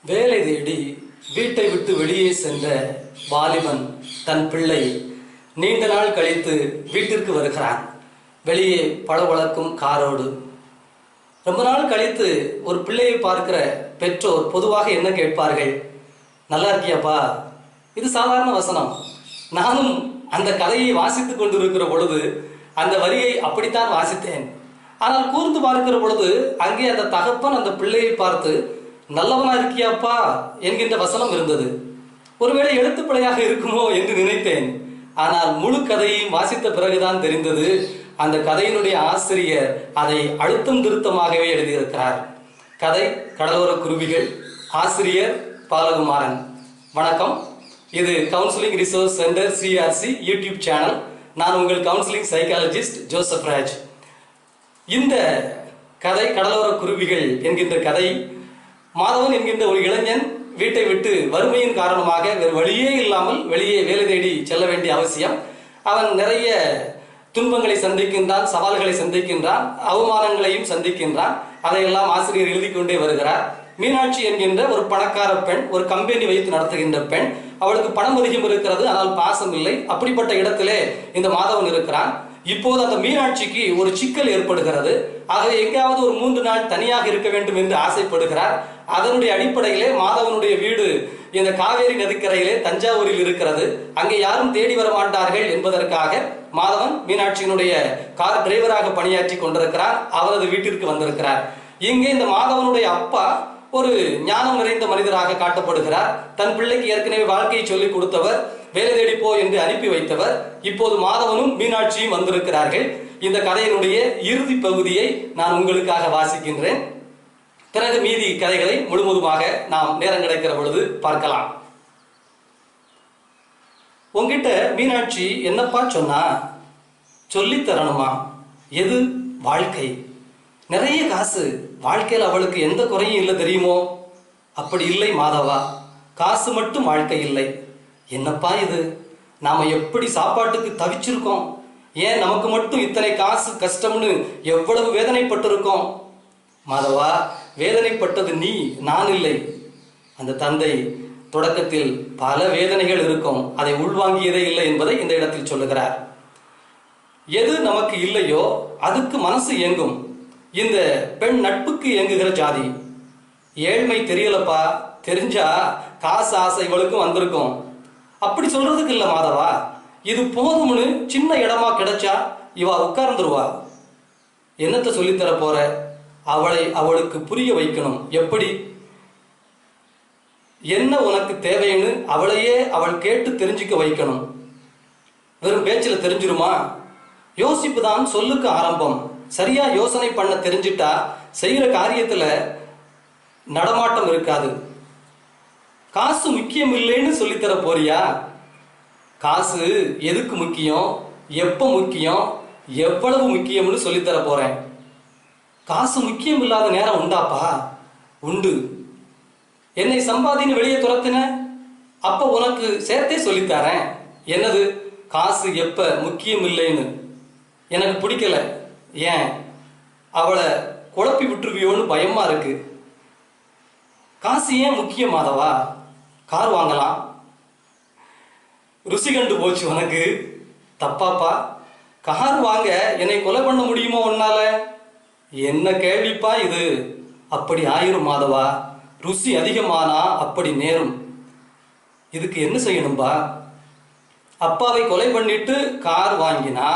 வேலை தேடி வீட்டை விட்டு வெளியே சென்ற வாலிபன் தன் பிள்ளை நீண்ட நாள் கழித்து வீட்டிற்கு வருகிறான். வெளியே பளபளக்கும் காரோடு. ரொம்ப நாள் கழித்து ஒரு பிள்ளையை பார்க்கிற பெற்றோர் பொதுவாக என்ன கேட்பார்கள்? நல்லா இருக்கியாப்பா? இது சாதாரண வசனம். நானும் அந்த கதையை வாசித்துக் கொண்டிருக்கிற பொழுது அந்த வரியை அப்படித்தான் வாசித்தேன். ஆனால் கூர்ந்து பார்க்கிற பொழுது அங்கே அந்த தகப்பன் அந்த பிள்ளையை பார்த்து நல்லவனா இருக்கியாப்பா என்கின்ற வசனம் இருந்தது. ஒருவேளை எழுத்துப்பிழையாக இருக்குமோ என்று நினைத்தேன். ஆனால் முழு கதையையும் வாசித்த பிறகுதான் தெரிந்தது, அந்த கதையினுடைய ஆசிரியர் அதை அழுத்தம் திருத்தமாகவே எழுதியிருக்கிறார். கதை கடலோர குருவிகள். ஆசிரியர் பாலகுமாரன். வணக்கம். இது counselling resource centre CRC YouTube channel. நான் உங்கள் கவுன்சிலிங் சைக்காலஜிஸ்ட் ஜோசப் ராஜ். இந்த கதை கடலோர குருவிகள் என்கின்ற கதை, மாதவன் என்கின்ற ஒரு இளைஞன் வீட்டை விட்டு வறுமையின் காரணமாக வேறு வழியே இல்லாமல் வெளியே வேலை தேடி செல்ல வேண்டிய அவசியம். அவன் நிறைய துன்பங்களை சந்திக்கின்றான், சவால்களை சந்திக்கின்றான், அவமானங்களையும் சந்திக்கின்றான். அதையெல்லாம் ஆசிரியர் எழுதி கொண்டே வருகிறார். மீனாட்சி என்கின்ற ஒரு பணக்கார பெண், ஒரு கம்பெனி வைத்து நடத்துகின்ற பெண். அவளுக்கு பணம் அதிகம் இருக்கிறது, ஆனால் பாசம் இல்லை. அப்படிப்பட்ட இடத்திலே இந்த மாதவன் இருக்கிறான். இப்போது அந்த மீனாட்சிக்கு ஒரு சிக்கல் ஏற்படுகிறது. ஆகவே எங்காவது ஒரு 3 நாள் தனியாக இருக்க வேண்டும் என்று ஆசைப்படுகிறார். அதனுடைய அடிப்படையிலே மாதவனுடைய வீடு இந்த காவேரி நதிக்கரையிலே தஞ்சாவூரில் இருக்கிறது. அங்கே யாரும் தேடி வர மாட்டார்கள் என்பதற்காக மாதவன் மீனாட்சியினுடைய கார் டிரைவராக பணியாற்றி கொண்டிருக்கிறார். அவரது வீட்டிற்கு வந்திருக்கிறார். இங்கே இந்த மாதவனுடைய அப்பா ஒரு ஞானம் நிறைந்த மனிதராக காட்டப்படுகிறார். தன் பிள்ளைக்கு ஏற்கனவே வாழ்க்கையை சொல்லிக் கொடுத்தவர், வேலை தேடி போ என்று அனுப்பி வைத்தவர். இப்போது மாதவனும் மீனாட்சியும் வந்திருக்கிறார்கள். இந்த கதையினுடைய இறுதி பகுதியை நான் உங்களுக்காக வாசிக்கின்றேன். பிறகு மீதி கதைகளை முழுவதுமாக நாம் நேரம் கிடைக்கிற பொழுது பார்க்கலாம். உங்ககிட்ட மீனாட்சி என்னப்பா சொன்னா? சொல்லி தரணுமா? எது? வாழ்க்கை. நிறைய காசு, வாழ்க்கையில் அவளுக்கு எந்த குறையும் இல்லை தெரியுமோ? அப்படி இல்லை மாதவா, காசு மட்டும் வாழ்க்கை இல்லை. என்னப்பா இது? நாம எப்படி சாப்பாட்டுக்கு தவிச்சிருக்கோம்? ஏன் நமக்கு மட்டும் இத்தனை காசு கஷ்டம்னு எவ்வளவு வேதனைப்பட்டிருக்கோம்? மாதவா, வேதனைப்பட்டது நீ, நான் இல்லை. அந்த தந்தை தொடக்கத்தில் பல வேதனைகள் இருக்கும், அதை உள்வாங்கியதே இல்லை என்பதை இந்த இடத்தில் சொல்லுகிறார். எது நமக்கு இல்லையோ அதுக்கு மனசு இயங்கும். இந்த பெண் நட்புக்கு இயங்குகிற ஜாதி. ஏழ்மை தெரியலப்பா, தெரிஞ்சா காசு ஆசை இவளுக்கும் வந்திருக்கும். அப்படி சொல்றதுக்கு இல்ல மாதவா, இது போதும்னு சின்ன இடமா கிடைச்சா இவ உட்கார்ந்துருவா. என்னத்தை சொல்லித்தர போற? அவளுக்கு புரிய வைக்கணும். எப்படி? என்ன உனக்கு தேவைன்னு அவளையே அவள் கேட்டு தெரிஞ்சுக்க வைக்கணும். வெறும் பேச்சில் தெரிஞ்சிருமா? யோசிப்பு தான் சொல்லுக்கு ஆரம்பம். சரியா யோசனை பண்ண தெரிஞ்சிட்டா செய்யற காரியத்துல நடமாட்டம் இருக்காது. காசு முக்கியம் இல்லைன்னு சொல்லித்தர போறியா? காசு எதுக்கு முக்கியம், எப்ப முக்கியம், எவ்வளவு முக்கியம்னு சொல்லித்தர போறேன். காசு முக்கியம் இல்லாத நேரம் உண்டாப்பா? உண்டு. என்னை சம்பாதின்னு வெளியே துரத்தின, அப்ப உனக்கு சேர்த்தே சொல்லித்தரேன். என்னது? காசு எப்ப முக்கியம் இல்லைன்னு. எனக்கு பிடிக்கல. ஏன்? அவளை குழப்பி விட்டுருவியோன்னு பயமா இருக்கு. காசு ஏன் முக்கியம் மாதவா? கார் வாங்கலாம். ருசி கண்டு போச்சு உனக்கு. தப்பாப்பா, கார் வாங்க என்னை கொலை பண்ண முடியுமா உன்னால? என்ன கேள்விப்பா இது? அப்படி ஆயிரும் மாதவா. ருசி அதிகமானா அப்படி நேரும். இதுக்கு என்ன செய்யணும்பா? அப்பாவை கொலை பண்ணிட்டு கார் வாங்கினா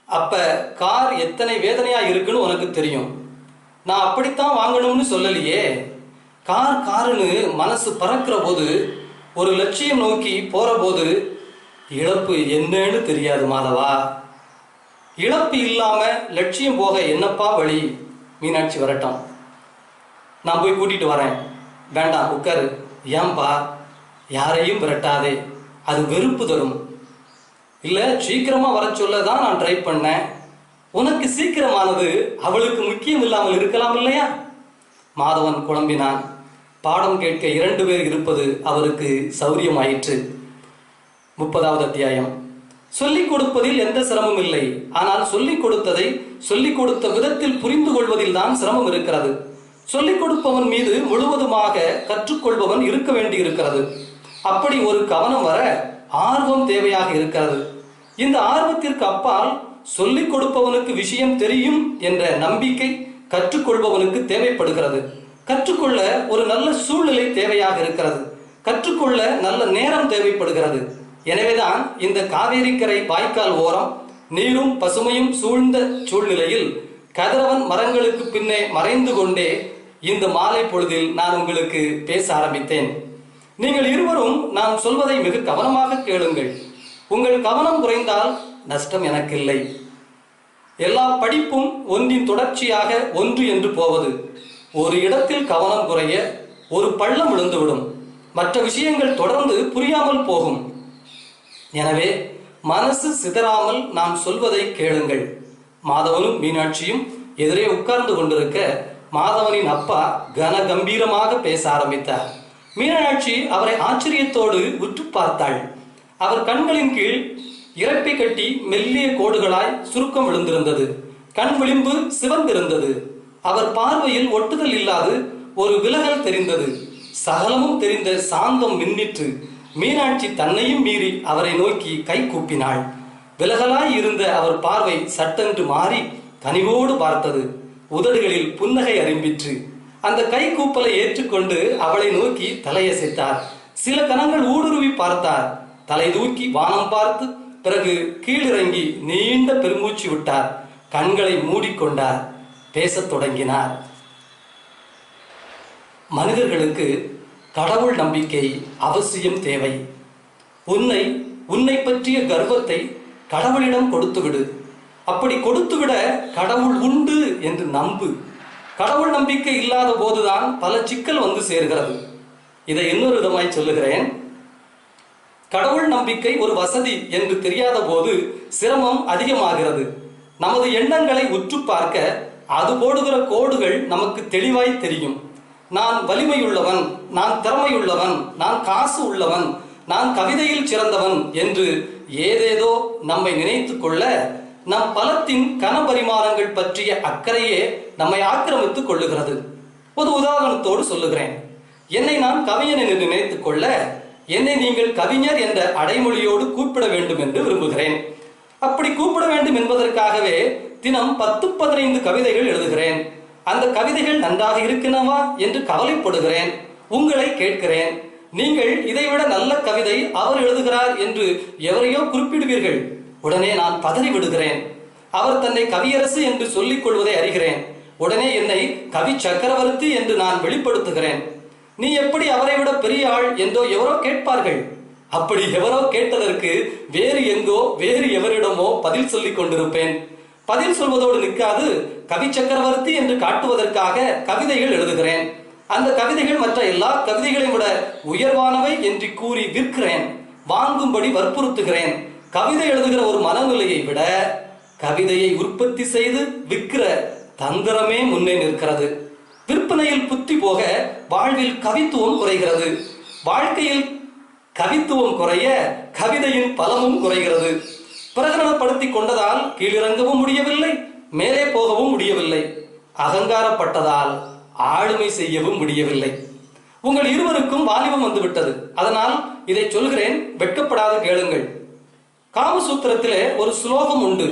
அப்ப கார் எத்தனை வேதனையா இருக்குன்னு உனக்கு தெரியும். நான் அப்படித்தான் வாங்கணும்னு சொல்லலையே. காருன்னு மனசு பறக்கிற போது, ஒரு லட்சியம் நோக்கி போற போது இழப்பு என்னன்னு தெரியாது மாதவா. இழப்பு இல்லாம லட்சியம் போக என்னப்பா வழி? மீனாட்சி வரட்டும், நான் போய் கூட்டிட்டு வரேன். வேண்டாம், உட்காரு. ஏன்பா? யாரையும் விரட்டாதே, அது வெறுப்பு தரும். இல்ல, சீக்கிரமா வர சொல்லதான் நான் ட்ரை பண்ணேன். உனக்கு சீக்கிரமானது அவளுக்கு முக்கியம் இல்லாமல் இருக்கலாம் இல்லையா? மாதவன் குழம்பினான். பாடம் கேட்க 2 பேர் இருப்பது அவருக்கு சௌரியமாயிற்று. 30வது அத்தியாயம். சொல்லிக் கொடுப்பதில் எந்த சிரமம் இல்லை. ஆனால் சொல்லிக் கொடுத்ததை சொல்லிக் கொடுத்த விதத்தில் புரிந்து கொள்வதில் தான் சிரமம் இருக்கிறது. சொல்லிக் கொடுப்பவன் மீது முழுவதுமாக கற்றுக்கொள்பவன் இருக்க வேண்டி இருக்கிறது. அப்படி ஒரு கவனம் வர ஆர்வம் தேவையாக இருக்கிறது. இந்த ஆர்வத்திற்கு அப்பால் சொல்லிக் கொடுப்பவனுக்கு விஷயம் தெரியும் என்ற நம்பிக்கை கற்றுக்கொள்பவனுக்கு தேவைப்படுகிறது. கற்றுக்கொள்ள ஒரு நல்ல சூழ்நிலை தேவையாக இருக்கிறது. கற்றுக்கொள்ள நல்ல நேரம் தேவைப்படுகிறது. எனவேதான் இந்த காவேரிக்கரை வாய்க்கால் ஓரம் நீரும் பசுமையும் சூழ்ந்த சூழ்நிலையில் கதிரவன் மரங்களுக்கு பின்னே மறைந்து கொண்டே இந்த மாலை பொழுதில் நான் உங்களுக்கு பேச ஆரம்பித்தேன். நீங்கள் இருவரும் நான் சொல்வதை மிக கவனமாக கேளுங்கள். உங்கள் கவனம் குறைந்தால் நஷ்டம் எனக்கில்லை. எல்லா படிப்பும் ஒன்றின் தொடர்ச்சியாக ஒன்று என்று போவது. ஒரு இடத்தில் கவனம் குறைய ஒரு பள்ளம் விழுந்துவிடும். மற்ற விஷயங்கள் தொடர்ந்து புரியாமல் போகும். எனவே மனசு சிதறாமல் நான் சொல்வதை கேளுங்கள். மாதவனும் மீனாட்சியும் எதிரே உட்கார்ந்து கொண்டிருக்க மாதவனின் அப்பா கன கம்பீரமாக பேச ஆரம்பித்தார். மீனாட்சி அவரை ஆச்சரியத்தோடு உற்று பார்த்தாள். அவர் கண்களின் கீழ் இறப்பை கட்டி மெல்லிய கோடுகளாய் சுருக்கம் விழுந்திருந்தது. கண் விளிம்பு சிவந்திருந்தது. அவர் பார்வையில் ஒட்டுதல் இல்லாது ஒரு விலகல் தெரிந்தது. சகலமும் தெரிந்த சாந்தம் மின்னிற்று. மீனாட்சி தன்னையும் மீறி அவரை நோக்கி கை கூப்பினாள். விலகலாய் இருந்த அவர் பார்வை சட்டென்று மாறி கனிவோடு பார்த்தது. உதடுகளில் புன்னகை அரும்பிற்று. அந்த கை கூப்பலை ஏற்றுக்கொண்டு அவளை நோக்கி தலையசைத்தார். சில கணங்கள் ஊடுருவி பார்த்தார். தலை தூக்கி வானம் பார்த்து பிறகு கீழிறங்கி நீண்ட பெருமூச்சு விட்டார். கண்களை மூடிக்கொண்டார். பேசத் தொடங்கினார். மனிதர்களுக்கு கடவுள் நம்பிக்கை அவசியம் தேவை. உன்னை பற்றிய கர்வத்தை கடவுளிடம் கொடுத்துவிடு. அப்படி கொடுத்துவிட கடவுள் உண்டு என்று நம்பு. கடவுள் நம்பிக்கை இல்லாத போதுதான் பல சிக்கல் வந்து சேர்கிறது. இதை இன்னொரு விதமாய் சொல்லுகிறேன். கடவுள் நம்பிக்கை ஒரு வசதி என்று தெரியாத போது சிரமம் அதிகமாகிறது. நமது எண்ணங்களை உற்று பார்க்க அது போடுகிற கோடுகள் நமக்கு தெளிவாய் தெரியும். நான் வலிமையுள்ளவன், நான் திறமையுள்ளவன், நான் காசு உள்ளவன், நான் கவிதையில் சிறந்தவன் என்று ஏதேதோ நம்மை நினைத்து கொள்ள நம் பலத்தின் கனபரிமாணங்கள் பற்றிய அக்கறையே நம்மை ஆக்கிரமித்துக் கொள்ளுகிறது. ஒரு உதாரணத்தோடு சொல்லுகிறேன். என்னை நான் கவிஞன் என்று நினைத்துக் கொள்ள என்னை நீங்கள் கவிஞர் என்ற அடைமொழியோடு கூப்பிட வேண்டும் என்று விரும்புகிறேன். அப்படி கூப்பிட வேண்டும் என்பதற்காகவே தினம் 10-15 கவிதைகள் எழுதுகிறேன். அந்த கவிதைகள் நன்றாக இருக்கின்றனவா என்று கவலைப்படுகிறேன். உங்களை கேட்கிறேன். நீங்கள் இதைவிட நல்ல கவிதை அவர் எழுதுகிறார் என்று எவரையோ குறிப்பிடுவீர்கள். உடனே நான் பதறி விடுகிறேன். அவர் தன்னை கவியரசு என்று சொல்லிக் கொள்வதை அறிகிறேன். உடனே என்னை கவி சக்கரவர்த்தி என்று நான் வெளிப்படுத்துகிறேன். நீ எப்படி அவரை விட பெரிய ஆள் என்றோ எவரோ கேட்பார்கள். அப்படி எவரோ கேட்டதற்கு வேறு எங்கோ வேறு எவரிடமோ பதில் சொல்லிக் கொண்டிருப்பேன். பதில் சொல்வதோடு நிற்காது கவி சக்கரவர்த்தி என்று காட்டுவதற்காக கவிதைகள் எழுதுகிறேன். அந்த கவிதைகள் மற்ற எல்லா கவிதைகளையும் விட உயர்வானவை என்று கூறி விற்கிறேன். வாங்கும்படி வற்புறுத்துகிறேன். கவிதை எழுதுகிற ஒரு மனநிலையை விட கவிதையை உற்பத்தி செய்து விற்கிற தந்திரமே முன்னே நிற்கிறது. விற்பனையில் புத்தி போக வாழ்வில் கவித்துவம் குறைகிறது. வாழ்க்கையில் கவித்துவம் குறைய கவிதையின் பலமும் குறைகிறது. பிரகடனப்படுத்தி கொண்டதால் கீழிறங்கவும் முடியவில்லை, மேலே போகவும் முடியவில்லை. அகங்காரப்பட்டதால் ஆளுமை செய்யவும் முடியவில்லை. உங்கள் இருவருக்கும் வாலிபம் வந்துவிட்டது. அதனால் இதை சொல்கிறேன், வெட்கப்படாது கேளுங்கள். காமசூத்திரத்திலே ஒரு ஸ்லோகம் உண்டு.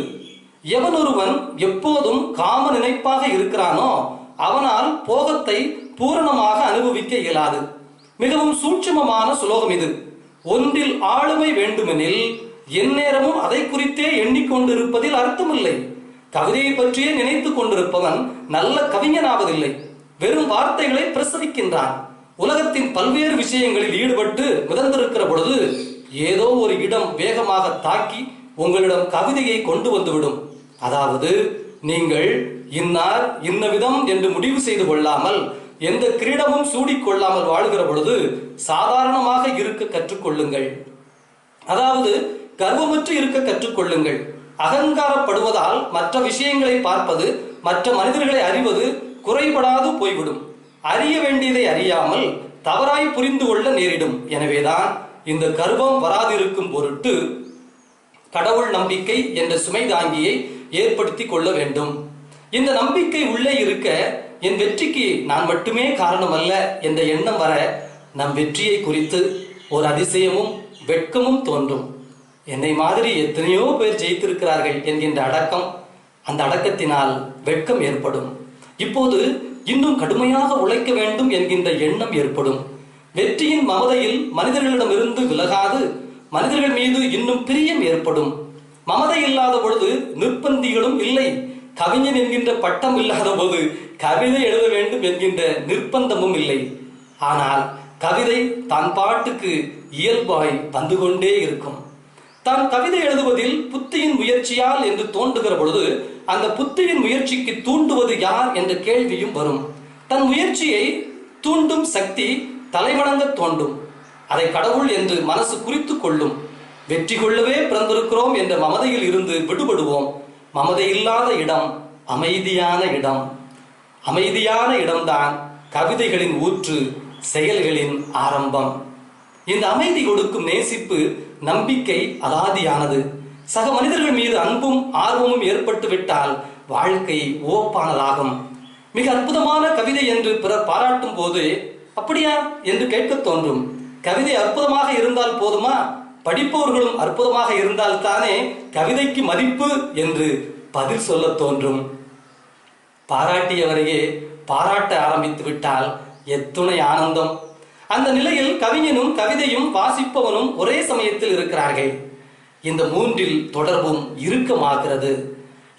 எவன் ஒருவன் எப்போதும் காம நினைப்பாக இருக்கிறானோ அவனால் போகத்தை பூரணமாக அனுபவிக்க இயலாது. மிகவும் சூட்சுமமான சுலோகம் இது. ஒன்றில் ஆளுமை வேண்டுமெனில் எந்நேரமும் அதை குறித்தே எண்ணிக்கொண்டிருப்பதில் அர்த்தமில்லை. கவிதையை பற்றியே நினைத்துக் கொண்டிருப்பவன் நல்ல கவிஞனாவதில்லை. வெறும் வார்த்தைகளை பிரசவிக்கின்றான். உலகத்தின் பல்வேறு விஷயங்களில் ஈடுபட்டு மிதந்திருக்கிற பொழுது ஏதோ ஒரு இடம் வேகமாக தாக்கி உங்களிடம் கவிதையை கொண்டு வந்துவிடும். அதாவது நீங்கள் இன்னார் இன்ன விதம் என்று முடிவு செய்து கொள்ளாமல் எந்த கிரீடமும் சூடிக்கொள்ளாமல் வாழ்கிற பொழுது சாதாரணமாக இருக்க கற்றுக்கொள்ளுங்கள். அதாவது கர்வமற்று இருக்க கற்றுக்கொள்ளுங்கள். அகங்காரப்படுவதால் மற்ற விஷயங்களை பார்ப்பது, மற்ற மனிதர்களை அறிவது குறைபடாது போய்விடும். அறிய வேண்டியதை அறியாமல் தவறாய் புரிந்து கொள்ள நேரிடும். எனவேதான் இந்த கர்வம் வராதிருக்கும் பொருட்டு கடவுள் நம்பிக்கை என்ற சுமை தாங்கியை ஏற்படுத்தி கொள்ள வேண்டும். இந்த நம்பிக்கை உள்ளே இருக்க என் வெற்றிக்கு நான் மட்டுமே காரணம் அல்ல என்ற எண்ணம் வர நம் வெற்றியை குறித்து ஒரு அதிசயமும் வெட்கமும் தோன்றும். என்னை மாதிரி எத்தனையோ பேர் ஜெயித்திருக்கிறார்கள் என்கின்ற அடக்கம், அந்த அடக்கத்தினால் வெட்கம் ஏற்படும். இப்போது இன்னும் கடுமையாக உழைக்க வேண்டும் என்கின்ற எண்ணம் ஏற்படும். வெற்றியின் மமதையில் மனிதர்களிடமிருந்து விலகாது மனிதர்கள் மீது இன்னும் பிரியம் ஏற்படும். மமதை இல்லாத பொழுது நிர்பந்திகளும் இல்லை. கவிஞன் என்கின்ற பட்டம் இல்லாத போது கவிதை எழுத வேண்டும் என்கின்ற நிர்பந்தமும் இல்லை. ஆனால் கவிதை தான் பாட்டுக்கு இயல்பாய் வந்து கொண்டே இருக்கும். தான் கவிதை எழுதுவதில் புத்தியின் முயற்சியால் என்று தோன்றுகிற பொழுது அந்த புத்தியின் முயற்சிக்கு தூண்டுவது யார் என்ற கேள்வியும் வரும். தன் முயற்சியை தூண்டும் சக்தி தலைவணங்க தோண்டும். அதை கடவுள் என்று மனசு குறித்து கொள்ளும். வெற்றி கொள்ளவே பிறந்திருக்கிறோம் என்ற மமதையில் இருந்து விடுபடுவோம். மமதை இல்லாத இடம் அமைதியான இடம். அமைதியான இடம்தான் கவிதைகளின் ஊற்று, செயல்களின் ஆரம்பம். இந்த அமைதி கொடுக்கும் நேசிப்பு, நம்பிக்கை அலாதியானது. சக மனிதர்கள் மீது அன்பும் ஆர்வமும் ஏற்பட்டு விட்டால் வாழ்க்கை ஓப்பானதாகும். மிக அற்புதமான கவிதை என்று பிறர் பாராட்டும் போது அப்படியா என்று கேட்க தோன்றும். கவிதை அற்புதமாக இருந்தால் போதுமா? படிப்பவர்களும் அற்புதமாக இருந்தால் தானே கவிதைக்கு மதிப்பு என்று பதில் சொல்ல தோன்றும். பாராட்டியவரையே பாராட்ட ஆரம்பித்து விட்டால் எத்துணை ஆனந்தம்! அந்த நிலையில் கவிஞனும் கவிதையும் வாசிப்பவனும் ஒரே சமயத்தில் இருக்கிறார்கள். இந்த மூன்றில் தொடர்பும் இறுக்கமாகிறது.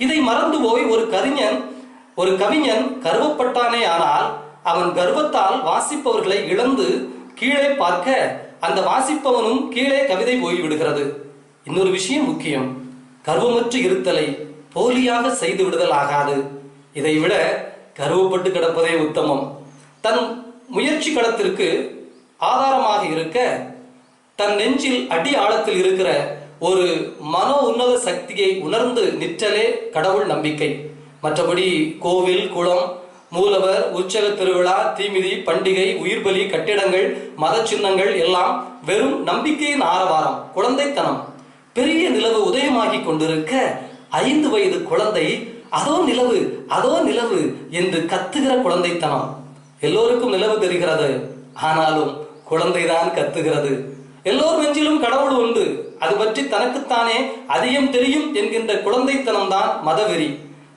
இதை மறந்து போய் ஒரு கவிஞன் கர்வப்பட்டானே ஆனால் அவன் கர்வத்தால் வாசிப்பவர்களை இழந்து கீழே பார்க்க அந்த வாசிப்பவனும் கீழே கவிதை போய்விடுகிறது. இன்னொரு விஷயம் முக்கியம். கர்வமற்று இருத்தலை போலியாக செய்து விடுதல் ஆகாது. இதைவிட கர்வப்பட்டு கிடப்பதே உத்தமம். தன் முயற்சி களத்திற்கு ஆதாரமாக இருக்க தன் நெஞ்சில் அடி ஆழத்தில் இருக்கிற ஒரு மனோ உன்னத சக்தியை உணர்ந்து நிற்றலே கடவுள் நம்பிக்கை. மற்றபடி கோவில், குளம், மூலவர், உற்சவ திருவிழா, தீமிதி, பண்டிகை, உயிர்பலி, கட்டிடங்கள், மத சின்னங்கள் எல்லாம் வெறும் நம்பிக்கையின் ஆரவாரம், குழந்தைத்தனம். பெரிய நிலவு உதயமாகி கொண்டிருக்க 5 வயது குழந்தை அதோ நிலவு அதோ நிலவு என்று கத்துகிற குழந்தைத்தனம். எல்லோருக்கும் நிலவு தெரிகிறது, ஆனாலும் குழந்தைதான் கத்துகிறது. எல்லோர் நெஞ்சிலும் கடவுள் உண்டு, அது பற்றி தனக்குத்தானே அதிகம் தெரியும் என்கின்ற குழந்தைத்தனம் தான் மதவெறி.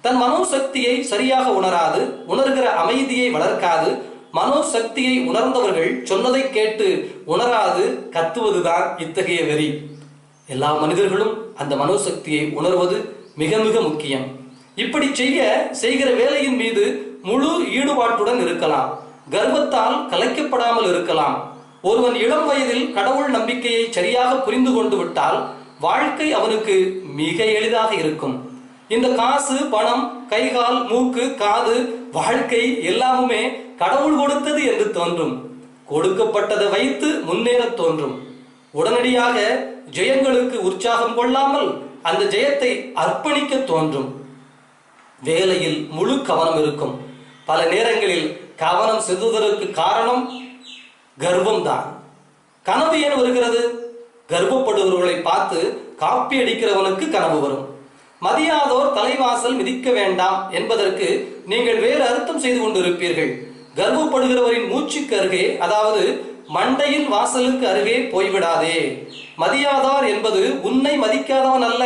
தன் மனோசக்தியை சரியாக உணராது, உணர்கிற அமைதியை வளர்க்காது, மனோசக்தியை உணர்ந்தவர்கள் சொன்னதை கேட்டு உணராது கத்துவதுதான் இத்தகைய வெறி. எல்லா மனிதர்களும் அந்த மனோசக்தியை உணர்வது மிக மிக முக்கியம். இப்படி செய்கிற வேலையின் மீது முழு ஈடுபாட்டுடன் இருக்கலாம். கர்வத்தால் கலைக்கப்படாமல் இருக்கலாம். ஒருவன் இளம் வயதில் கடவுள் நம்பிக்கையை சரியாக புரிந்து கொண்டு விட்டால் வாழ்க்கை அவனுக்கு மிக எளிதாக இருக்கும். இந்த காசு, பணம், கைகால், மூக்கு, காது, வாழ்க்கை எல்லாமுமே கடவுள் கொடுத்தது என்று தோன்றும். கொடுக்கப்பட்டதை வைத்து முன்னேற தோன்றும். உடனடியாக ஜெயங்களுக்கு உற்சாகம் கொள்ளாமல் அந்த ஜெயத்தை அர்ப்பணிக்க தோன்றும். வேலையில் முழு கவனம் இருக்கும். பல நேரங்களில் கவனம் செலுத்துவதற்கு காரணம் கர்வம் தான். கனவு ஏன் வருகிறது? கர்வப்படுபவர்களை பார்த்து காப்பி அடிக்கிறவனுக்கு கனவு வரும். மதியாதோர் தலைவாசல் மிதிக்க வேண்டாம் என்பதற்கு நீங்கள் வேறு அர்த்தம் செய்து கொண்டிருப்பீர்கள். கர்வப்படுகிறவரின் மூச்சுக்கு அருகே, அதாவது மண்டையின் வாசலுக்கு அருகே போய்விடாதே. மதியாதார் என்பது உன்னை மதிக்காதவன் அல்ல,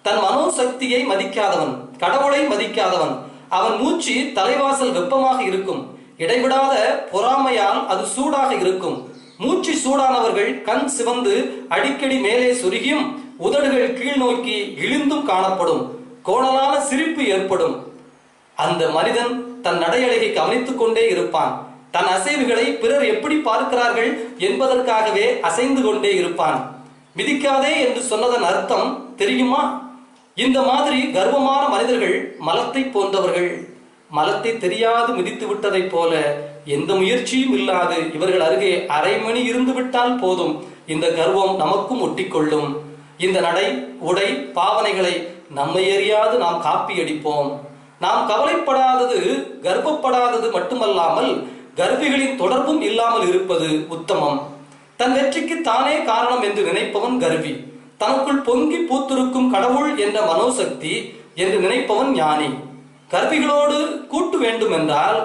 தன் மனோசக்தியை மதிக்காதவன், கடவுளை மதிக்காதவன். அவன் மூச்சு தலைவாசல் வெப்பமாக இருக்கும். இடைவிடாத பொறாமையால் அது சூடாக இருக்கும். மூச்சு சூடானவர்கள் கண் சிவந்து அடிக்கடி மேலே சொருகியும் உதடுகள் கீழ் நோக்கி இழிந்தும் காணப்படும். கோணலான சிரிப்பு ஏற்படும். அந்த மனிதன் தன் நடையழகை கவனித்துக் கொண்டே இருப்பான். தன் அசைவுகளை பிறர் எப்படி பார்க்கிறார்கள் என்பதற்காகவே அசைந்து கொண்டே இருப்பான். மிதிக்காதே என்று சொன்னதன் அர்த்தம் தெரியுமா? இந்த மாதிரி கர்வமான மனிதர்கள் மலத்தை போன்றவர்கள். மலத்தை தெரியாது மிதித்து விட்டதை போல எந்த முயற்சியும் இல்லாது இவர்கள் அருகே அரை மணி இருந்து விட்டால் போதும், இந்த கர்வம் நமக்கும் ஒட்டிக்கொள்ளும். இந்த நடை, உடை, பாவனைகளை நம்மை அறியாது நாம் காப்பி அடிப்போம். நாம் கவலைப்படாதது, கர்வப்படாதது மட்டுமல்லாமல் கர்விகளின் தொடர்பும் இல்லாமல் இருப்பது உத்தமம். தன் வெற்றிக்கு தானே காரணம் என்று நினைப்பவன் கர்வி. தனக்குள் பொங்கி பூத்திருக்கும் கடவுள் என்ற மனோசக்தி என்று நினைப்பவன் ஞானி. கர்ப்பிகளோடு கூட்டு வேண்டும் என்றால்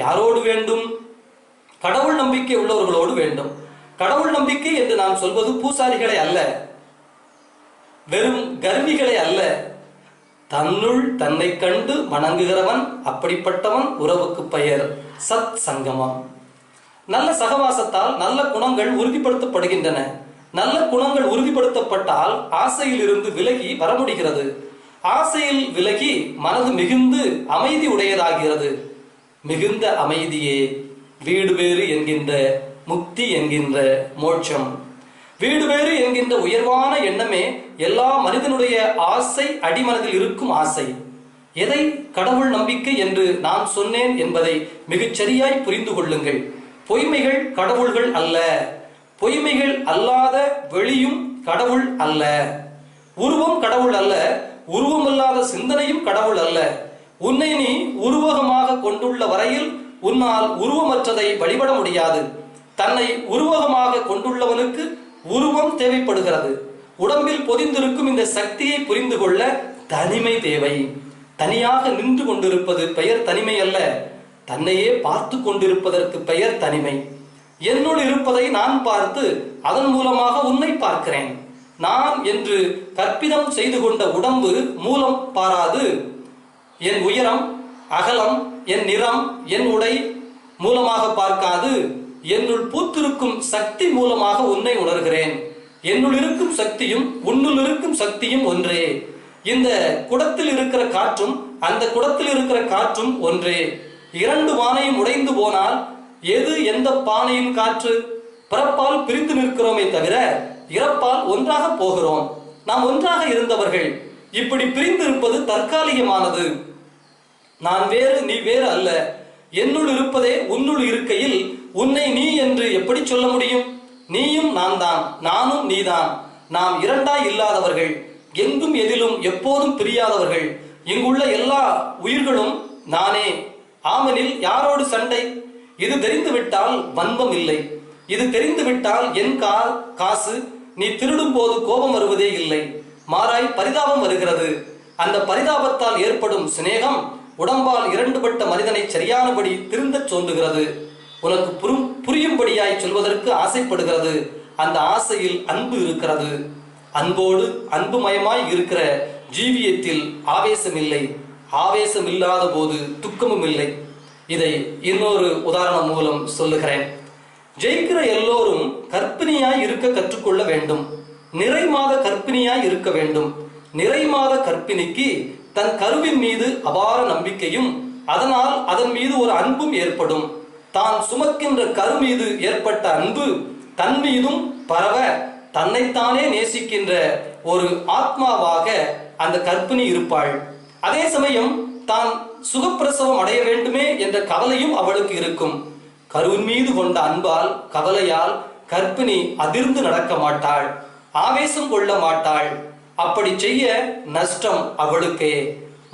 யாரோடு வேண்டும்? கடவுள் நம்பிக்கை உள்ளவர்களோடு வேண்டும். கடவுள் நம்பிக்கை என்று நான் சொல்வது பூசாரிகளை அல்ல, வெறும் கர்விகளை அல்ல. தன்னுள் தன்னை கண்டு வணங்குகிறவன், அப்படிப்பட்டவன் உறவுக்கு பெயர் சத் சங்கமம். நல்ல சகவாசத்தால் நல்ல குணங்கள் உறுதிப்படுத்தப்படுகின்றன. நல்ல குணங்கள் உறுதிப்படுத்தப்பட்டால் ஆசையில் இருந்து விலகி வர முடிகிறது. ஆசையில் விலகி மனது மிகுந்து அமைதி உடையதாகிறது. மிகுந்த அமைதியே வீடு வேறு என்கின்ற முக்தி என்கின்ற மோட்சம். வீடு வேறு என்கின்ற உயர்வான எண்ணமே எல்லா மனிதனுடைய ஆசை, அடிமனதில் இருக்கும் ஆசை. எதை கடவுள் நம்பிக்கை என்று நான் சொன்னேன் என்பதை மிகச் சரியாய் புரிந்து கொள்ளுங்கள். பொய்மைகள் கடவுள்கள் அல்ல. பொய்மைகள் அல்லாத வெளியும் கடவுள் அல்ல. உருவம் கடவுள் அல்ல. உருவமில்லாத சிந்தனையும் கடவுள் அல்ல. உன்னை நீ உருவகமாக கொண்டுள்ள வரையில் உன்னால் உருவமற்றதை வழிபட முடியாது. தன்னை உருவகமாக கொண்டுள்ளவனுக்கு உருவம் தேவைப்படுகிறது. உடம்பில் பொதிந்திருக்கும் இந்த சக்தியை புரிந்து கொள்ள தனிமை தேவை. தனியாக நின்று கொண்டிருப்பது பெயர் தனிமை அல்ல. தன்னையே பார்த்து கொண்டிருப்பதற்கு பெயர் தனிமை. என்னுள் இருப்பதை நான் பார்த்து அதன் மூலமாக உன்னை பார்க்கிறேன். நான் என்று கற்பிதம் செய்து கொண்ட உடம்பு மூலம் பாராது. என் உயரம், அகலம், என் நிறம், என் உடை மூலமாக பார்க்காது. என்னுள் பூத்திருக்கும் சக்தி மூலமாக உன்னை உணர்கிறேன். என்னுள் இருக்கும் சக்தியும் உன்னுள் இருக்கும் சக்தியும் ஒன்றே. இந்த குடத்தில் இருக்கிற காற்றும் அந்த குடத்தில் இருக்கிற காற்றும் ஒன்றே. இரண்டு பானையும் உடைந்து போனால் எது எந்த பானையின் காற்று? பிறப்பால் பிரிந்து நிற்கிறோமே தவிர இறப்பால் ஒன்றாக போகிறோம். நாம் ஒன்றாக இருந்தவர்கள். இப்படி பிரிந்து இருப்பது தற்காலிகமானது. நான் வேறு, நீ வேறு அல்ல. என்னுள் இருப்பதே உன்னுள் இருக்கையில் உன்னை நீ என்று எப்படி சொல்ல முடியும்? நீயும் நான் தான், நானும் நீதான். நாம் இரண்டாய் இல்லாதவர்கள், எங்கும் எதிலும் எப்போதும் பிரியாதவர்கள். இங்குள்ள எல்லா உயிர்களும் நானே. ஆமனில் யாரோடு சண்டை? இது தெரிந்துவிட்டால் வன்பம் இல்லை. இது தெரிந்துவிட்டால் என் காசு நீ திருடும் போது கோபம் வருவதே இல்லை. மாறாய் பரிதாபம் வருகிறது. அந்த பரிதாபத்தால் ஏற்படும் சிநேகம் உடம்பால் இரண்டுபட்ட மனிதனை சரியானபடி திருந்தச் தோன்றுகிறது. உனக்கு புரியும்படியாய் சொல்வதற்கு ஆசைப்படுகிறது. அந்த ஆசையில் அன்பு இருக்கிறது. அன்போடு அன்புமயமாய் இருக்கிற ஜீவியத்தில் ஆவேசம் இல்லை. ஆவேசம் இல்லாத போது துக்கமும் இல்லை. இதை இன்னொரு உதாரணம் மூலம் சொல்லுகிறேன். ஜெயிக்கிற எல்லோரும் கற்பிணியாய் இருக்க கற்றுக்கொள்ள வேண்டும். நிறை மாத கற்பிணியாய் இருக்க வேண்டும். நிறை மாத கற்பிணிக்கு தன் கருவின் மீது அபார நம்பிக்கையும் அதனால் அதன் மீது ஒரு அன்பும் ஏற்படும். தான் சுமக்கின்ற கரு மீது ஏற்பட்ட அன்பு தன் மீதும் பரவ தன்னைத்தானே நேசிக்கின்ற ஒரு ஆத்மாவாக அந்த கற்பிணி இருப்பாள். அதே சமயம் தான் சுகப்பிரசவம் அடைய வேண்டுமே என்ற கவலையும் அவளுக்கு இருக்கும். கருவின் மீது கொண்ட அன்பால், கவலையால் கற்பிணி அதிர்ந்து நடக்க மாட்டாள், ஆவேசம் கொள்ள மாட்டாள். அப்படி செய்ய நஷ்டம் அவளுக்கே.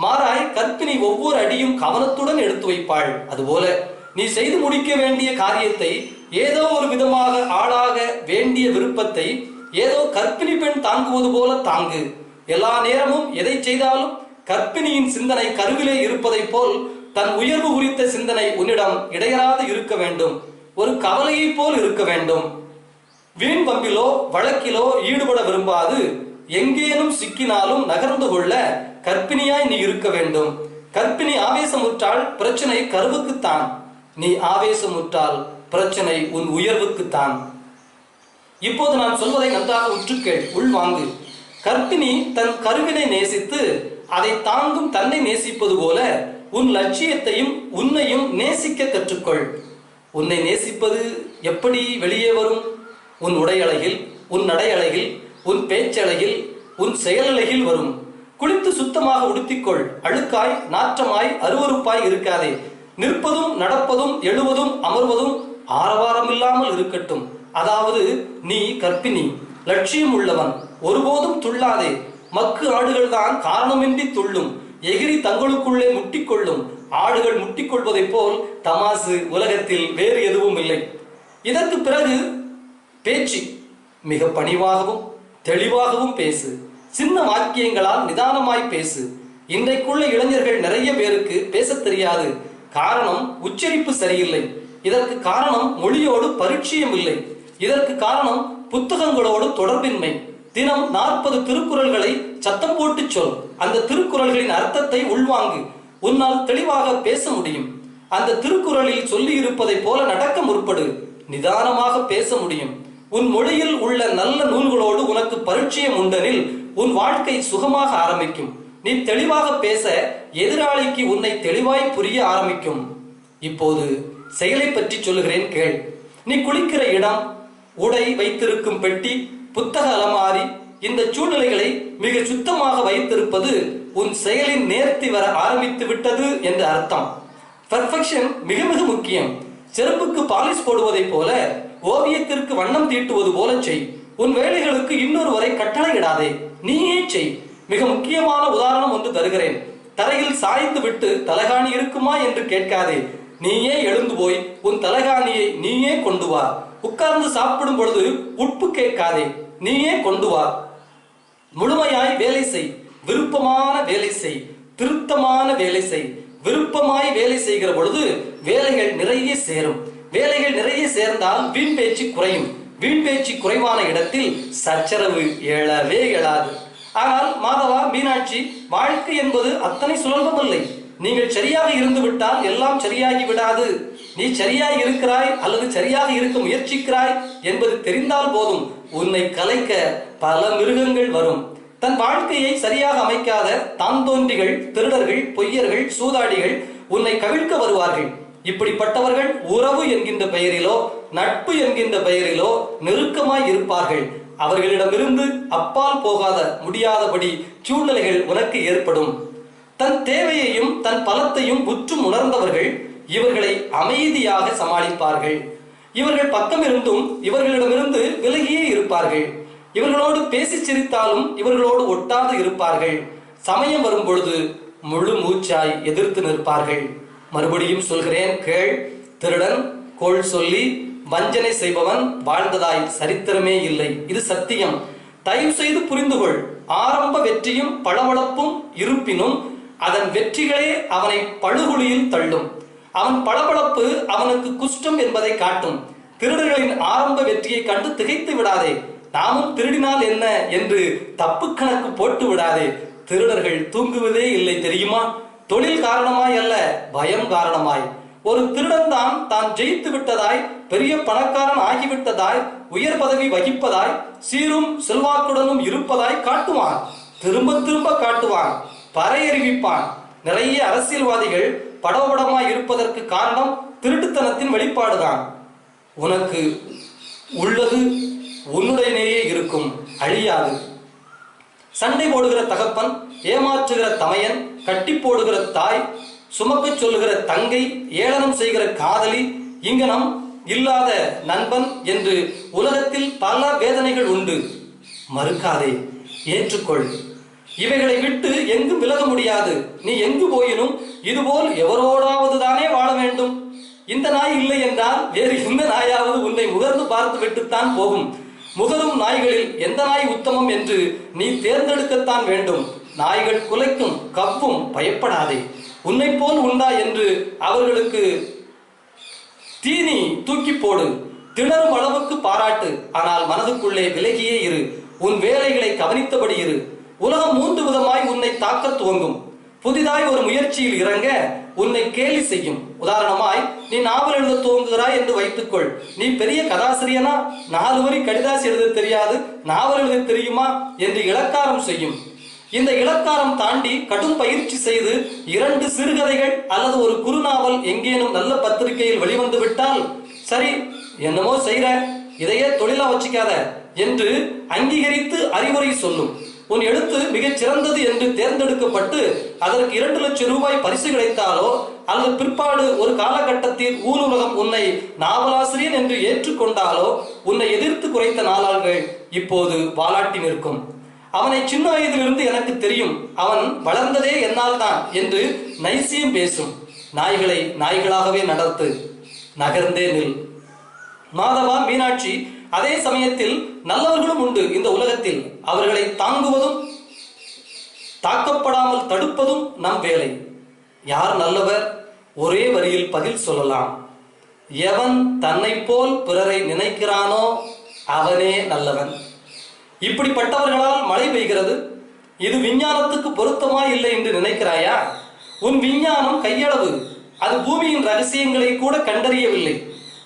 மாறாய் கற்பிணி ஒவ்வொரு அடியும் கவனத்துடன் எடுத்து வைப்பாள். அதுபோல நீ செய்து முடிக்க வேண்டிய காரியத்தை, ஏதோ ஒரு விதமாக ஆளாக வேண்டிய விருப்பத்தை ஏதோ கற்பிணி பெண் தாங்குவது போல தாங்கு. எல்லா நேரமும் எதை செய்தாலும் கற்பிணியின் சிந்தனை கருவிலே இருப்பதை போல் தன் உயர்வு குறித்த சிந்தனை உன்னிடம் இடையராது இருக்க வேண்டும். ஒரு கவலையை போல் இருக்க வேண்டும். வீண் பம்பிலோ வழக்கிலோ ஈடுபட விரும்பாது எங்கேனும் சிக்கினாலும் நகர்ந்து கொள்ள கற்பிணியாய் நீ இருக்க வேண்டும். கற்பிணி ஆவேசமுற்றால் பிரச்சனை கருவுக்குத்தான். நீ ஆவேசமுற்றால் பிரச்சனை உன் உயர்வுக்குத்தான். இப்போது நான் சொல்வதை நன்றாக உற்றுக்கேள், உள்வாங்கு. கற்பிணி தன் கருவினை நேசித்து அதை தாங்கும் தன்னை நேசிப்பது போல உன் லட்சியத்தையும் உன்னையும் நேசிக்க கற்றுக்கொள். உன்னை நேசிப்பது எப்படி வெளியே வரும்? உன் உடையழகில், உன் நடையழகில், உன் பேச்சழகில், உன் செயலழகில் வரும். குளித்து சுத்தமாக உடுத்திக்கொள். அழுக்காய், நாற்றமாய், அருவருப்பாய் இருக்காதே. நிற்பதும் நடப்பதும் எழுவதும் அமர்வதும் ஆரவாரம் இல்லாமல் இருக்கட்டும். அதாவது நீ கற்பிணி, லட்சியம் உள்ளவன். ஒருபோதும் துள்ளாதே. மக்கு ஆடுகள் தான் காரணமின்றி துள்ளும். எகிரி தங்களுக்குள்ளே முட்டிக்கொள்ளும். ஆடுகள் முட்டிக்கொள்வதை போல் தமாசு உலகத்தில் வேறு எதுவும் இல்லை. இதற்கு பிறகு பேச்சு மிக பணிவாகவும் தெளிவாகவும் பேசு. சின்ன வாக்கியங்களால் நிதானமாய் பேசு. இன்றைக்குள்ள இளைஞர்கள் நிறைய பேருக்கு பேச தெரியாது. காரணம் உச்சரிப்பு சரியில்லை. இதற்கு காரணம் மொழியோடு பரிச்சயம் இல்லை. இதற்கு காரணம் புத்தகங்களோடு தொடர்பின்மை. தினம் 40 திருக்குறள்களை சத்தம் போட்டு சொல். அந்த திருக்குறள்களின் அர்த்தத்தை உள்வாங்கு. உன்னால் தெளிவாக பேச முடியும். அந்த திருக்குறளில் சொல்லி இருப்பதை போல நடக்க முற்படு. நிதானமாக பேச முடியும். உன் மொழியில் உள்ள நல்ல நூல்களோடு உனக்கு பரிச்சயம் உண்டெனில் உன் வாழ்க்கை சுகமாக ஆரம்பிக்கும். நீ தெளிவாக பேச எதிராளிக்கு உன்னை தெளிவாய் புரிய ஆரம்பிக்கும். இப்போது செயலை பற்றி சொல்லுகிறேன் கேள். நீ குளிக்கிற இடம், உடை வைத்திருக்கும் பெட்டி, புத்தக அலமாரி, இந்த சூழ்நிலைகளை மிக சுத்தமாக வைத்திருப்பது உன் செயலின் நேர்த்தி வர ஆரம்பித்து விட்டது என்று அர்த்தம். பெர்ஃபெக்ஷன் மிக மிக முக்கியம். செருப்புக்கு பாலிஷ் போடுவதை போல, ஓவியத்திற்கு வண்ணம் தீட்டுவது போல செய். உன் வேலைகளுக்கு இன்னொருவரை கட்டளையிடாதே, நீயே செய். மிக முக்கியமான உதாரணம் ஒன்று தருகிறேன். தரையில் சாய்ந்து விட்டு தலகாணி இருக்குமா என்று கேட்காதே. நீயே எழுந்து போய் உன் தலகாணியை நீயே கொண்டு வா. உட்கார்ந்து சாப்பிடும் பொழுது உட்பு கேட்காதே, நீயே கொண்டு வா. முழுமையாய் வேலை செய். விருப்பமான வேலை செய். திருத்தமான வேலை செய். விருப்பமாய் வேலை செய்கிற பொழுது வேலைகள் நிறைய சேரும். வேலைகள் நிறைய சேர்ந்தால் வீண் பேச்சு குறையும். வீண் பேச்சு குறைவான இடத்தில் சச்சரவு எழவே எழாது. ஆனால் மாதவா, மீனாட்சி, வாழ்க்கை என்பது அத்தனை சுலபமில்லை. நீங்கள் சரியாக இருந்து விட்டால் எல்லாம் சரியாகி விடாது. நீ சரியாக இருக்கிறாய் அல்லது சரியாக இருக்க முயற்சிக்கிறாய் என்பது தெரிந்தால் போதும், உன்னை கலைக்க பல மிருகங்கள் வரும். தன் வாழ்க்கையை சரியாக அமைக்காத தான் தோன்றிகள், திருடர்கள், பொய்யர்கள், சூதாடிகள் உன்னை கவிழ்க்க வருவார்கள். இப்படிப்பட்டவர்கள் உறவு என்கின்ற பெயரிலோ நட்பு என்கின்ற பெயரிலோ நெருக்கமாய் இருப்பார்கள். அவர்களிடமிருந்து அப்பால் போகாத முடியாதபடி சூழ்நிலைகள் உனக்கு ஏற்படும். தன் தேவையையும் தன் பலத்தையும் உற்றும் உணர்ந்தவர்கள் இவர்களை அமைதியாக சமாளிப்பார்கள். இவர்கள் பக்கமிருந்தும் இவர்களிடமிருந்து விலகியே இருப்பார்கள். இவர்களோடு பேசி சிரித்தாலும் இவர்களோடு ஒட்டாது இருப்பார்கள். சமயம் வரும் பொழுது முழு மூச்சாய் எதிர்த்து நிற்பார்கள். மறுபடியும் சொல்கிறேன் கேள். திருடன், கோள் சொல்லி வஞ்சனை செய்பவன் வாழ்ந்ததாய் சரித்திரமே இல்லை. இது சத்தியம். தயவு செய்து புரிந்து கொள். ஆரம்ப வெற்றியும் பளபளப்பும் இருப்பினும் அதன் வெற்றிகளே அவனை படுகுழியில் தள்ளும். அவன் பளபளப்பு அவனுக்கு குஷ்டம் என்பதை காட்டும். திருடர்களின் ஆரம்ப வெற்றியை கண்டு திகைத்து விடாதே. நாமும் திருடினால் என்ன என்று தப்பு கணக்கு போட்டு விடாதே. திருடர்கள் தூங்குவதே இல்லை தெரியுமா? தொழில் காரணமாய் அல்ல, பயம் காரணமாய். ஒரு திருடன் தான் ஜெயித்து விட்டதாய், பெரிய பணக்காரன் ஆகிவிட்டதாய், உயர் பதவி வகிப்பதாய், சீரும் செல்வாக்குடனும் இருப்பதாய் காட்டுவான். திரும்ப திரும்ப காட்டுவான், பறையறிவிப்பான். நிறைய அரசியல்வாதிகள் படபடமாய் இருப்பதற்கு காரணம் திருட்டுத்தனத்தின் வெளிப்பாடுதான். உனக்கு உள்ளது உன்னுடனேயே இருக்கும், அழியாது. சண்டை போடுகிற தகப்பன், ஏமாற்றுகிற தமையன், கட்டி போடுகிற தாய், சுமக்க சொல்லுகிற தங்கை, ஏளனம் செய்கிற காதலி, இங்கனம் இல்லாத நண்பன் என்று உலகத்தில் பல வேதனைகள் உண்டு. மறுக்காதே, ஏற்றுக்கொள். இவைகளை விட்டு எங்கும் விலக முடியாது. நீ எங்கு போயினும் இதுபோல் எவரோடாவது தானே வாழ வேண்டும். இந்த நாய் இல்லை என்றால் வேறு எந்த நாயாவது உன்னை முகர்ந்து பார்த்து விட்டுத்தான் போகும். முகரும் நாய்களில் எந்த நாய் உத்தமம் என்று நீ தேர்ந்தெடுக்கத்தான் வேண்டும். நாய்கள் குலைக்கும், கவ்வும், பயப்படாதே. உன்னை போல் உண்டா என்று அவர்களுக்கு தீனி தூக்கி போடு. திணறும் அளவுக்கு பாராட்டு, ஆனால் மனதுக்குள்ளே விலகியே இரு. உன் வேலைகளை கவனித்தபடி இரு. உலகம் 3 விதமாய் உன்னை தாக்க துவங்கும். புதிதாய் ஒரு முயற்சியில் இறங்க உன்னை கேலி செய்யும். உதாரணமாய், நீ நாவல் எழுத துவங்குகிறாய் என்று வைத்துக்கொள். நீ பெரிய கதாசிரியனா, 4 வரி கடிதாசி எழுத தெரியாது, நாவல் எழுத தெரியுமா என்று இலக்காரம் செய்யும். இந்த இலக்காரம் தாண்டி கடும் பயிற்சி செய்து 2 சிறுகதைகள் அல்லது ஒரு குறுநாவல் எங்கேனும் நல்ல பத்திரிகையில் வெளிவந்து விட்டால், சரி என்னமோ செய்யற, இதையே தொழிலா வச்சுக்காத என்று அங்கீகரித்து அறிவுரை சொல்லும். உன் எழுத்து மிகச் சிறந்தது என்று தேர்ந்தெடுக்கப்பட்டு அதற்கு 2 லட்சம் ரூபாய் பரிசு கிடைத்தாலோ அல்லது பிற்பாடு ஒரு காலகட்டத்தில் ஊருலகம் உன்னை நாவலாசிரியன் என்று ஏற்றுக்கொண்டாலோ உன்னை எதிர்த்து குறைத்த நாளாள்கள் இப்போது பாராட்டி நிற்கும். அவனை சின்ன வயதிலிருந்து எனக்கு தெரியும், அவன் வளர்ந்ததே என்னால் தான் என்று நைசியம் பேசும். நாய்களை நாய்களாகவே நடத்து, நகர்ந்தே நில். மாதவா, மீனாட்சி, அதே சமயத்தில் நல்லவர்களும் உண்டு இந்த உலகத்தில். அவர்களை தாங்குவதும் தாக்கப்படாமல் தடுப்பதும் நம் வேலை. யார் நல்லவர்? ஒரே வரியில் பதில் சொல்லலாம். எவன் தன்னை போல் பிறரை நினைக்கிறானோ அவனே நல்லவன். இப்படிப்பட்டவர்களால் மழை பெய்கிறது. இது விஞ்ஞானத்துக்கு பொருத்தமா இல்லை என்று நினைக்கிறாயா? உன் விஞ்ஞானம் கையளவு. அது பூமியின் ரகசியங்களை கூட கண்டறியவில்லை.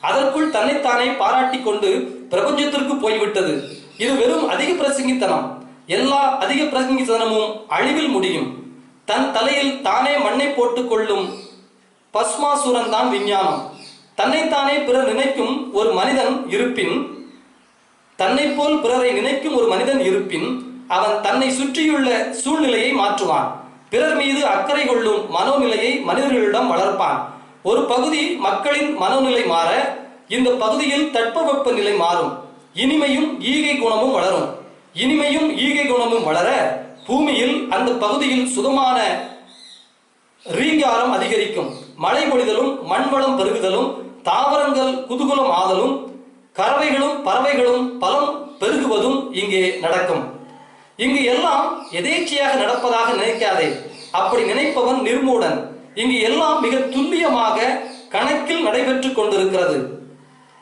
அதற்குள் தன்னைத்தானே பாராட்டி கொண்டு பிரபஞ்சத்திற்கு போய்விட்டது. இது வெறும் அதிக பிரசங்கித்தனம். எல்லா அதிக பிரசங்கித்தனமும் அழிவில் முடியும். தன் தலையில் தானே மண்ணை போட்டுக் கொள்ளும் பஸ்மாசுரன் தான் விஞ்ஞானம். தன்னைத்தானே பிறர் நினைக்கும் ஒரு மனிதன் இருப்பின், தன்னை போல் பிறரை நினைக்கும் ஒரு மனிதன் இருப்பின், அவன் தன்னை சுற்றியுள்ள சூழ்நிலையை மாற்றுவான். பிறர் மீது அக்கறை கொள்ளும் மனோநிலையை மனிதர்களிடம் வளர்ப்பான். ஒரு பகுதி மக்களின் மனோநிலை மாற இந்த பகுதியில் தட்பவெப்ப நிலை மாறும். இனிமையும் ஈகை குணமும் வளரும். இனிமையும் ஈகை குணமும் வளர பூமியில் அந்த பகுதியில் சுகமான ரீங்காரம் அதிகரிக்கும். மழை பொழிதலும் மண்வளம் பெருகுதலும் தாவரங்கள் குதூகலம் ஆதலும் கறவைகளும் பறவைகளும் பலம் பெருகுவதும் இங்கே நடக்கும். இங்கு எல்லாம் எதேச்சையாக நடப்பதாக நினைக்காதே. அப்படி நினைப்பவன் நிர்மூடன். இங்கு எல்லாம் மிக துல்லியமாக கணக்கில் நடைபெற்று கொண்டிருக்கிறது.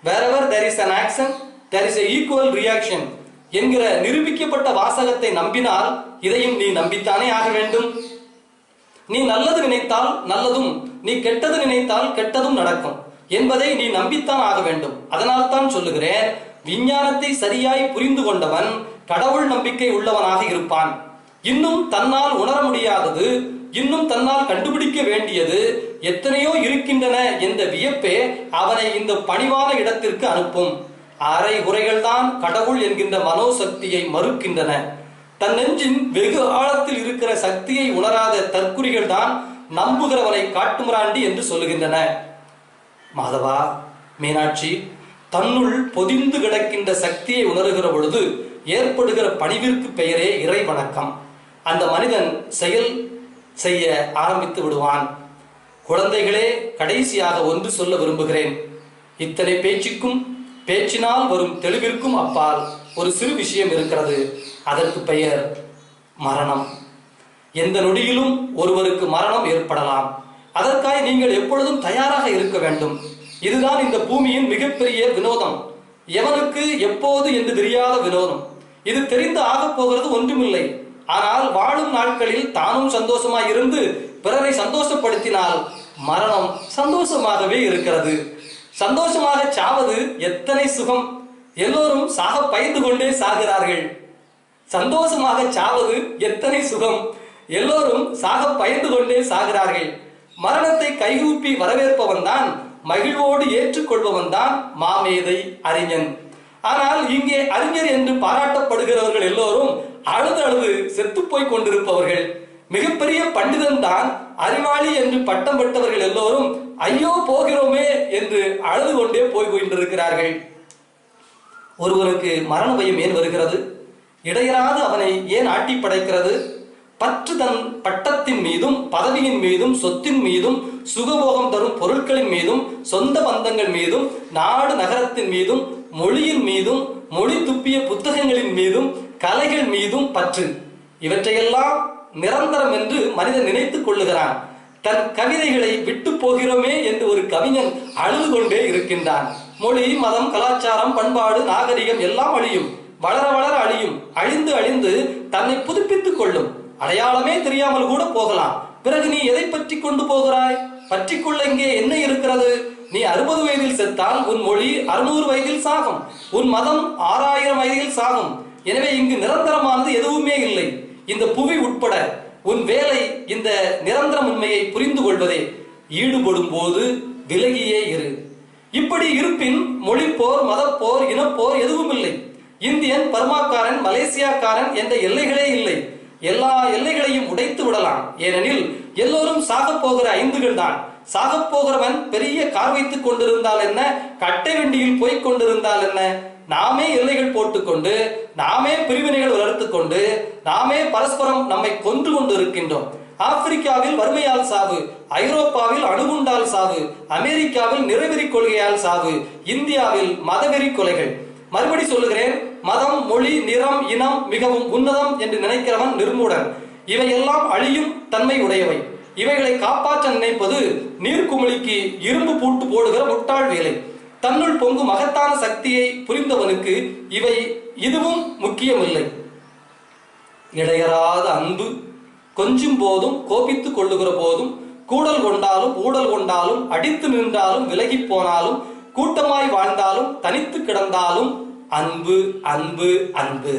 wherever there is an action there is an equal reaction என்கிற நிரூபிக்கப்பட்ட வாசகத்தை நம்பினால் இதையும் நீ நம்பித்தானே ஆக வேண்டும். நீ நல்லது நினைத்தால் நல்லதும், நீ கெட்டது நினைத்தால் கெட்டதும் நடக்கும் என்பதை நீ நம்பித்தான் ஆக வேண்டும். அதனால் தான் சொல்லுகிறேன், விஞ்ஞானத்தை சரியாய் புரிந்து கொண்டவன் கடவுள் நம்பிக்கை உள்ளவனாக இருப்பான். இன்னும் தன்னால் உணர முடியாதது, இன்னும் தன்னால் கண்டுபிடிக்க வேண்டியது எத்தனையோ இருக்கின்றன என்ற வியப்பே அவனை இந்த பணிவான இடத்திற்கு அனுப்பும். அரை குறைகள் தான் கடவுள் என்கின்ற மனோசக்தியை மறுக்கின்றன. தன் நெஞ்சின் வெகு ஆழத்தில் இருக்கிற சக்தியை உணராத தற்குறிகள் தான் நம்புகிறவனை காட்டுமிராண்டி என்று சொல்லுகின்றன. மாதவா, மீனாட்சி, தன்னுள் பொதிந்து கிடக்கின்ற சக்தியை உணர்கிற பொழுது ஏற்படுகிற பணிவிற்கு பெயரே இறை வணக்கம். அந்த மனிதன் செயல் செய்ய ஆரம்பித்து விடுவான். குழந்தைகளே, கடைசியாக ஒன்று சொல்ல விரும்புகிறேன். இத்தனை பேச்சுக்கும் பேச்சினால் வரும் தெளிவிற்கும் அப்பால் ஒரு சிறு விஷயம் இருக்கிறது. அதற்கு பெயர் மரணம். எந்த நொடியிலும் ஒருவருக்கு மரணம் ஏற்படலாம். அதற்காக நீங்கள் எப்பொழுதும் தயாராக இருக்க வேண்டும். இதுதான் இந்த பூமியின் மிகப்பெரிய வினோதம். எவனுக்கு எப்போது என்று தெரியாத வினோதம். இது தெரிந்து ஆக போகிறது ஒன்றுமில்லை. ஆனால் வாழும் நாட்களில் தானும் சந்தோஷமாய் இருந்து பிறரை சந்தோஷப்படுத்தினால் மரணம் சந்தோஷமாகவே இருக்கிறது. சந்தோஷமாக சாவது எத்தனை சுகம். எல்லோரும் சாக பயந்து கொண்டே சாகிறார்கள். சந்தோஷமாக சாவது எத்தனை சுகம். எல்லோரும் சாக பயந்து கொண்டே சாகிறார்கள். மரணத்தை கைகூப்பி வரவேற்பவன் தான், மகிழ்வோடு ஏற்றுக்கொள்பவன் தான் மாமேதை அறிஞன். ஆனால் இங்கே அறிஞர் என்று பாராட்டப்படுகிறவர்கள் எல்லோரும் அழுது அழுது செத்து போய் கொண்டிருப்பவர்கள். மிகப்பெரிய பண்டிதன் தான் அறிவாளி என்று பட்டம் பெற்றவர்கள் எல்லோரும் ஐயோ போகிறோமே என்று அழுது கொண்டே போய் கொண்டிருக்கிறார்கள். ஒருவனுக்கு மரண பயம் ஏன் வருகிறது? இடையராது அவனை ஏன் ஆட்டி படைக்கிறது? பற்று தன் பட்டத்தின் மீதும் பதவியின் மீதும் சொத்தின் மீதும் சுகபோகம் தரும் பொருட்களின் மீதும் சொந்த பந்தங்கள் மீதும் நாடு நகரத்தின் மீதும் மொழியின் மீதும் மொழி துப்பிய புத்தகங்களின் மீதும் கலைகள் மீதும் பற்று. இவற்றையெல்லாம் நிரந்தரம் என்று மனிதன் நினைத்துக் கொள்ளுகிறான். தன் கவிதைகளை விட்டு போகிறோமே என்று ஒரு கவிஞன் அழுது கொண்டே இருக்கின்றான். மொழி, மதம், கலாச்சாரம், பண்பாடு, நாகரிகம் எல்லாம் அழியும். வளர வளர அழியும். அழிந்து அழிந்து தன்னை புதுப்பித்துக் கொள்ளும். அடையாளமே தெரியாமல் கூட போகலாம். பிறகு நீ எதை பற்றி கொண்டு போகிறாய்? பற்றிக்கொள்ள இங்கே என்ன இருக்கிறது? நீ 60 வயதில் செத்தால் உன் மொழி 600 வயதில் சாகும். உன் மதம் 6000 வயதில் சாகும். எனவே இங்கு நிரந்தரமானது எதுவுமே இல்லை. இந்த புவி உட்பட உன் வேலை இந்த நிரந்தரம் உண்மையை புரிந்து கொள்வதே. ஈடுபடும் போது விலகியே இரு. இப்படி இருப்பின் மொழி போர், மதப்போர், இனப்போர் எதுவும் இல்லை. இந்தியன், பர்மாக்காரன், மலேசியாக்காரன் என்ற எல்லைகளே இல்லை. எல்லா எல்லைகளையும் உடைத்து விடலாம். ஏனெனில் எல்லோரும் சாக போகிற ஐந்துகள் தான். சாக போகிறவன் பெரிய கார் வைத்துக் கொண்டிருந்தால் என்ன, கட்டை வண்டியில் போய் கொண்டிருந்தால் என்ன, நாமே எல்லைகள் போட்டுக்கொண்டு நாமே பிரிவினைகள் வளர்த்து கொண்டு நாமே பரஸ்பரம் நம்மை கொன்று கொண்டு இருக்கின்றோம். ஆப்பிரிக்காவில் வறுமையால் சாவு, ஐரோப்பாவில் அணுகுண்டால் சாவு, அமெரிக்காவில் நிறைவெறி கொள்கையால் சாவு, இந்தியாவில் மதவெறி கொலைகள். மறுபடி சொல்லுகிறேன், மதம், மொழி, நிறம், இனம் மிகவும் உன்னதம் என்று நினைக்கிறவன் நிர்மூடன். இவையெல்லாம் அழியும் தன்மை உடையவை. இவைகளை காப்பாற்ற நினைப்பது நீர்க்குமிழிக்கு இரும்பு பூட்டு போடுகிற முட்டாள் வேலை. தன்னுள் பொங்கும் மகத்தான சக்தியை புரிந்தவனுக்கு இவை இதுவும் முக்கியமில்லை. இடையறாத அன்பு, கொஞ்சும் போதும் கோபித்துக் கொள்ளுகிற போதும், கூடல் கொண்டாலும் ஊடல் கொண்டாலும், அடித்து நின்றாலும் விலகி போனாலும், கூட்டமாய் வாழ்ந்தாலும் தனித்து கிடந்தாலும் அன்பு அன்பு அன்பு.